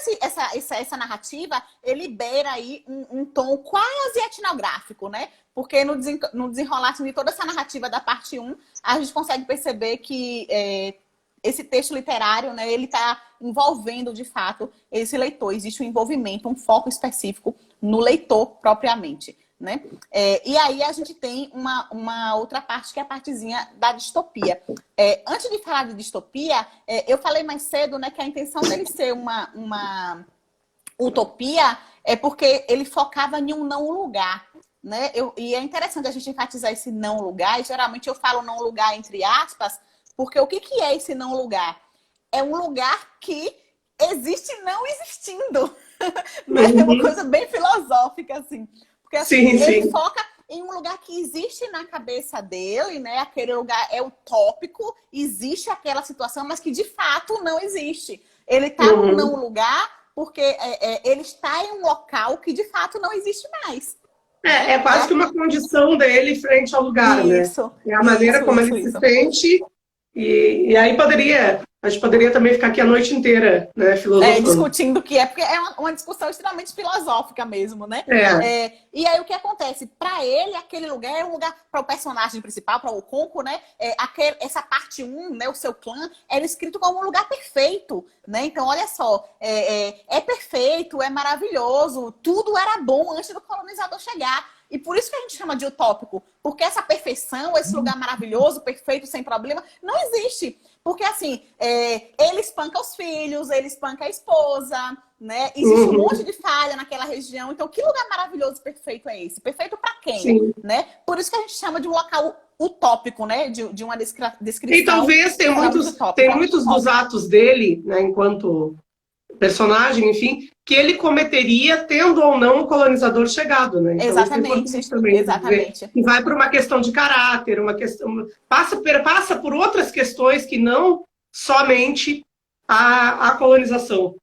essa narrativa, ele beira aí um tom quase etnográfico, né? Porque no desenrolar de toda essa narrativa da parte 1, a gente consegue perceber que esse texto literário, né, ele está envolvendo, de fato, esse leitor. Existe um envolvimento, um foco específico no leitor propriamente, né? E aí a gente tem uma outra parte, que é a partezinha da distopia. Antes de falar de distopia, eu falei mais cedo, né, que a intenção dele ser uma utopia é porque ele focava em um não lugar, né? E é interessante a gente enfatizar esse não lugar, e geralmente eu falo não lugar entre aspas, porque o que é esse não lugar? É um lugar que existe não existindo. É uma coisa bem filosófica, assim. Porque assim, ele foca em um lugar que existe na cabeça dele, né? Aquele lugar é utópico, existe aquela situação, mas que de fato não existe. Ele está num não lugar porque ele está em um local que de fato não existe mais. É quase que uma condição dele frente ao lugar, né? É a maneira como ele se sente. E aí a gente poderia também ficar aqui a noite inteira, né, filosofando. Discutindo o que porque é uma discussão extremamente filosófica mesmo, né? E aí o que acontece? Para ele, aquele lugar é um lugar, para o personagem principal, para o Okonkwo, né? Essa parte 1, né, o seu clã, era escrito como um lugar perfeito, né? Então, olha só, é perfeito, é maravilhoso, tudo era bom antes do colonizador chegar. E por isso que a gente chama de utópico. Porque essa perfeição, esse lugar maravilhoso, perfeito, sem problema, não existe. Porque, assim, ele espanca os filhos, ele espanca a esposa, né? Existe um monte de falha naquela região. Então, que lugar maravilhoso, perfeito é esse? Perfeito para quem? Sim. Né? Por isso que a gente chama de um local utópico, né? De uma descrição. E talvez tem muitos dos atos dele, né, enquanto personagem, enfim, que ele cometeria tendo ou não o colonizador chegado, né? Então, exatamente, também, exatamente. E vai para uma questão de caráter, uma questão passa por outras questões que não somente a colonização.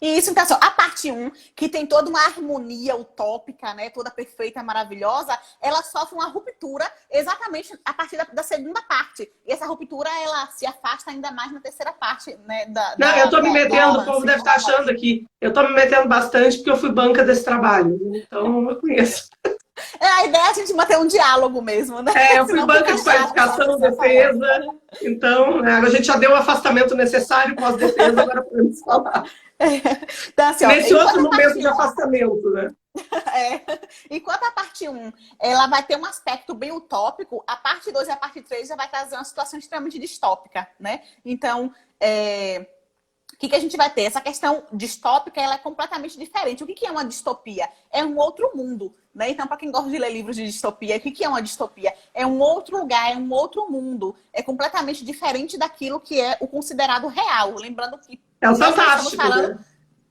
E isso, então, assim, a parte 1, que tem toda uma harmonia utópica, né, toda perfeita, maravilhosa, ela sofre uma ruptura exatamente a partir da segunda parte. E essa ruptura, ela se afasta ainda mais na terceira parte, né? Não, eu tô me metendo, o povo deve estar achando aqui, eu tô me metendo bastante porque eu fui banca desse trabalho, então eu conheço. A ideia é a gente manter um diálogo mesmo, né? Eu fui banca de qualificação, defesa, então a gente já deu o afastamento necessário pós-defesa, agora podemos falar. Então, assim, nesse outro momento de afastamento, né? Enquanto a parte 1 ela vai ter um aspecto bem utópico, a parte 2 e a parte 3 já vai trazer uma situação extremamente distópica, né? Então, o que a gente vai ter? Essa questão distópica, ela é completamente diferente. O que é uma distopia? É um outro mundo, né? Então, para quem gosta de ler livros de distopia, o que é uma distopia? É um outro lugar, é um outro mundo. É completamente diferente daquilo que é o considerado real. Lembrando que... É o fantástico, né?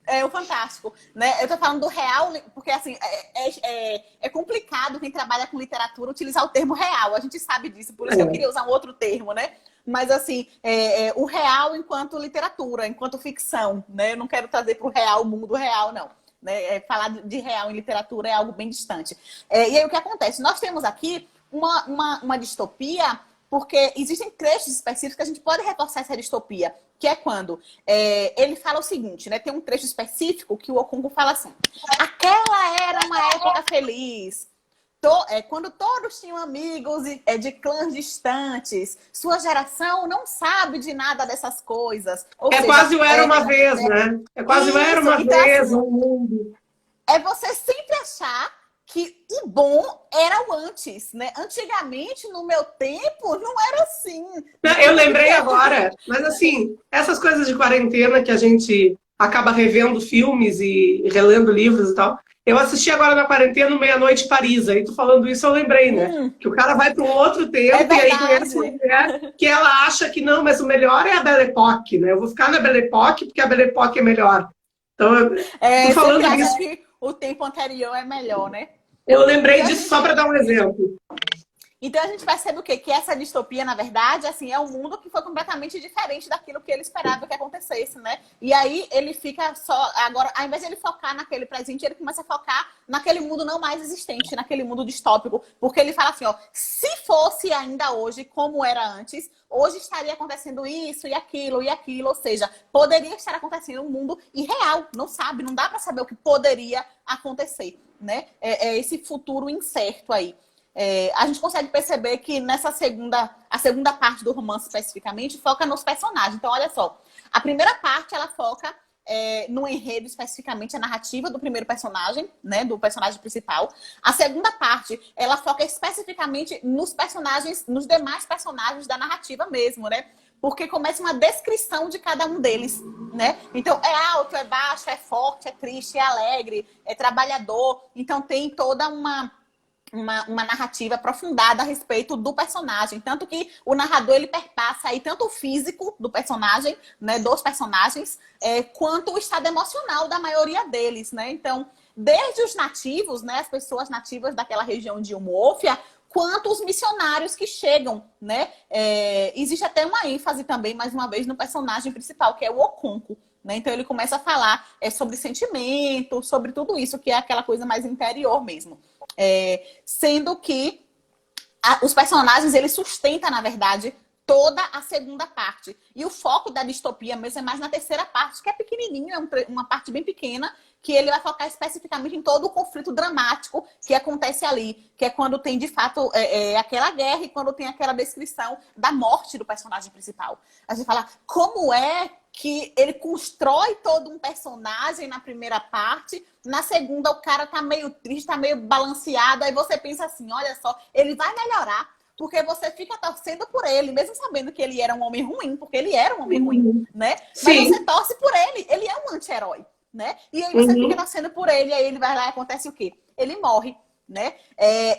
É o fantástico, né? Eu tô falando do real, porque assim, é complicado quem trabalha com literatura utilizar o termo real. A gente sabe disso, por isso que eu queria usar um outro termo, né? Mas, assim, o real enquanto literatura, enquanto ficção, né? Eu não quero trazer para o real, o mundo real, não. Né? Falar de real em literatura é algo bem distante. E aí, o que acontece? Nós temos aqui uma distopia, porque existem trechos específicos que a gente pode reforçar essa distopia, que é quando ele fala o seguinte, né? Tem um trecho específico que o Okunko fala assim: aquela era uma época feliz, quando todos tinham amigos de clãs distantes, sua geração não sabe de nada dessas coisas. Ou seja, quase o Era Uma Vez, né? É quase o Era Uma então, Vez, assim, um mundo. É você sempre achar que o bom era o antes, né? Antigamente, no meu tempo, não era assim. Eu lembrei agora, mas assim, essas coisas de quarentena que a gente acaba revendo filmes e relendo livros e tal. Eu assisti agora na quarentena Meia-Noite em Paris, aí tu falando isso eu lembrei, né? Que o cara vai para um outro tempo e aí conhece uma mulher que ela acha que não, mas o melhor é a Belle Époque, né? Eu vou ficar na Belle Époque porque a Belle Époque é melhor. Então, tô falando disso. Que o tempo anterior é melhor, né? Eu lembrei disso só para dar um exemplo. Então a gente percebe o quê? Que essa distopia, na verdade, assim, é um mundo que foi completamente diferente daquilo que ele esperava que acontecesse, né? E aí ele fica só... Agora, ao invés de ele focar naquele presente, ele começa a focar naquele mundo não mais existente, naquele mundo distópico. Porque ele fala assim, ó, se fosse ainda hoje como era antes, hoje estaria acontecendo isso e aquilo, ou seja, poderia estar acontecendo um mundo irreal, não sabe, não dá para saber o que poderia acontecer, né? É esse futuro incerto aí. A gente consegue perceber que a segunda parte do romance especificamente foca nos personagens. Então, olha só, a primeira parte ela foca no enredo, especificamente a narrativa do primeiro personagem, né, do personagem principal. A segunda parte ela foca especificamente nos demais personagens da narrativa mesmo, né? Porque começa uma descrição de cada um deles, né? Então, é alto, é baixo, é forte, é triste, é alegre, é trabalhador. Então, tem toda uma narrativa aprofundada a respeito do personagem. Tanto que o narrador, ele perpassa aí tanto o físico do personagem, né, dos personagens, quanto o estado emocional da maioria deles, né? Então, desde os nativos, né, as pessoas nativas daquela região de Umuofia, quanto os missionários que chegam, né? Existe até uma ênfase também, mais uma vez, no personagem principal, que é o Okunko. Né? Então ele começa a falar sobre sentimento, sobre tudo isso, que é aquela coisa mais interior mesmo. Sendo que os personagens, eles sustentam, na verdade, toda a segunda parte. E o foco da distopia mesmo é mais na terceira parte, que é pequenininho, é uma parte bem pequena, que ele vai focar especificamente em todo o conflito dramático que acontece ali, que é quando tem, de fato, aquela guerra e quando tem aquela descrição da morte do personagem principal. A gente fala, como é que ele constrói todo um personagem na primeira parte, na segunda o cara tá meio triste, tá meio balanceado, aí você pensa assim, olha só, ele vai melhorar, porque você fica torcendo por ele, mesmo sabendo que ele era um homem ruim, porque ele era um homem ruim, né? Sim. Mas você torce por ele é um anti-herói, né? E aí você fica torcendo por ele, aí ele vai lá e acontece o quê? Ele morre, né?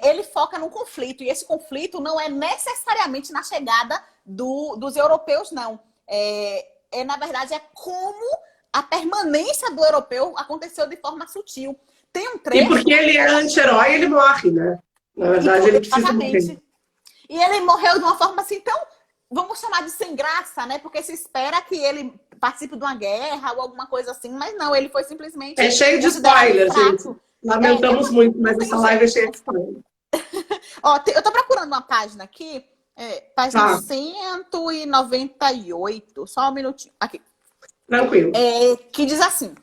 Ele foca no conflito, e esse conflito não é necessariamente na chegada dos europeus, não. Na verdade, é como a permanência do europeu aconteceu de forma sutil. Tem um trecho... E porque ele é anti-herói, ele morre, né? Na verdade, ele precisa morrer. E ele morreu de uma forma assim, tão, vamos chamar de sem graça, né? Porque se espera que ele participe de uma guerra ou alguma coisa assim, mas não, ele foi simplesmente... É cheio de spoiler, gente. Lamentamos muito, mas essa live é cheia de spoiler. Ó, eu tô procurando uma página aqui, página 198, só um minutinho. Aqui. Tranquilo. Que diz assim,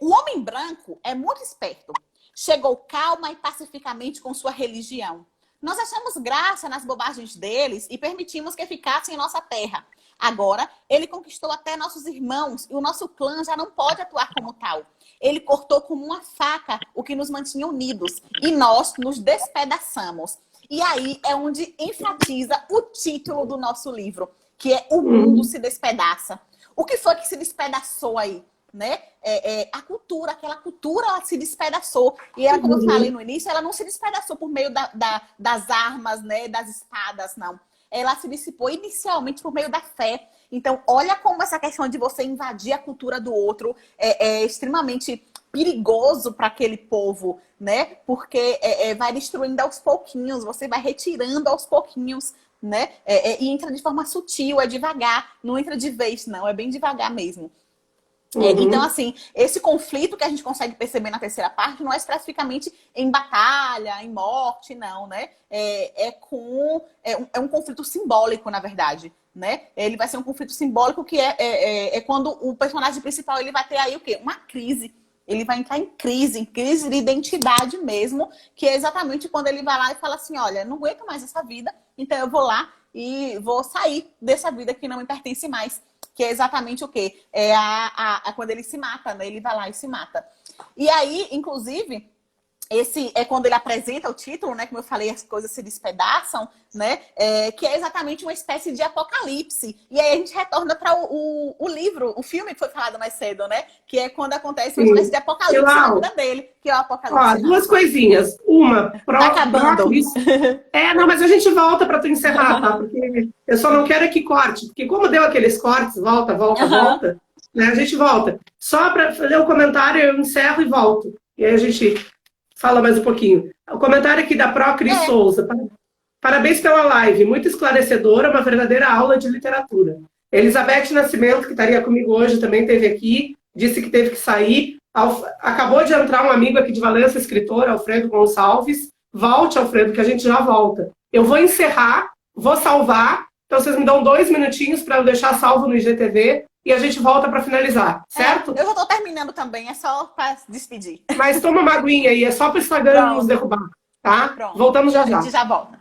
o homem branco é muito esperto, chegou calma e pacificamente com sua religião. Nós achamos graça nas bobagens deles e permitimos que ficassem em nossa terra. Agora, ele conquistou até nossos irmãos e o nosso clã já não pode atuar como tal. Ele cortou como uma faca o que nos mantinha unidos e nós nos despedaçamos. E aí é onde enfatiza o título do nosso livro, que é O Mundo se Despedaça. O que foi que se despedaçou aí? Né? A cultura, aquela cultura, ela se despedaçou. E ela, como eu falei no início, ela não se despedaçou por meio das armas, né? Das espadas, não. Ela se dissipou inicialmente por meio da fé. Então, olha como essa questão de você invadir a cultura do outro é extremamente perigoso para aquele povo, né? Porque vai destruindo aos pouquinhos, você vai retirando aos pouquinhos, né? E entra de forma sutil, é devagar, não entra de vez, não, é bem devagar mesmo. Então, assim, esse conflito que a gente consegue perceber na terceira parte não é especificamente em batalha, em morte, não, né? É um conflito simbólico, na verdade, né? Ele vai ser um conflito simbólico que é quando o personagem principal ele vai ter aí o quê? Uma crise. Ele vai entrar em crise de identidade mesmo, que é exatamente quando ele vai lá e fala assim, olha, não aguento mais essa vida, então eu vou lá e vou sair dessa vida que não me pertence mais. Que é exatamente o quê? Quando ele se mata, né? Ele vai lá e se mata. E aí, inclusive, esse é quando ele apresenta o título, né? Como eu falei, as coisas se despedaçam, né? Que é exatamente uma espécie de apocalipse. E aí a gente retorna para o livro, o filme que foi falado mais cedo, né? Que é quando acontece uma espécie de apocalipse na vida dele, que é o apocalipse. Duas coisinhas. Uma, tá acabando. Não, mas a gente volta para tu encerrar, tá? Porque eu só não quero que corte, porque como deu aqueles cortes, volta, né? A gente volta. Só para fazer o comentário, eu encerro e volto. E aí a gente fala mais um pouquinho. O comentário aqui da Pro Cris Souza. Parabéns pela live, muito esclarecedora, uma verdadeira aula de literatura. Elizabeth Nascimento, que estaria comigo hoje, também esteve aqui, disse que teve que sair. Acabou de entrar um amigo aqui de Valença, escritor, Alfredo Gonçalves. Volte, Alfredo, que a gente já volta. Eu vou encerrar, vou salvar, então vocês me dão 2 minutinhos para eu deixar salvo no IGTV e a gente volta para finalizar, certo? Eu já estou terminando também, é só para despedir. Mas toma uma aguinha aí, é só para o Instagram nos derrubar, tá? Pronto. Voltamos já já. A gente já volta.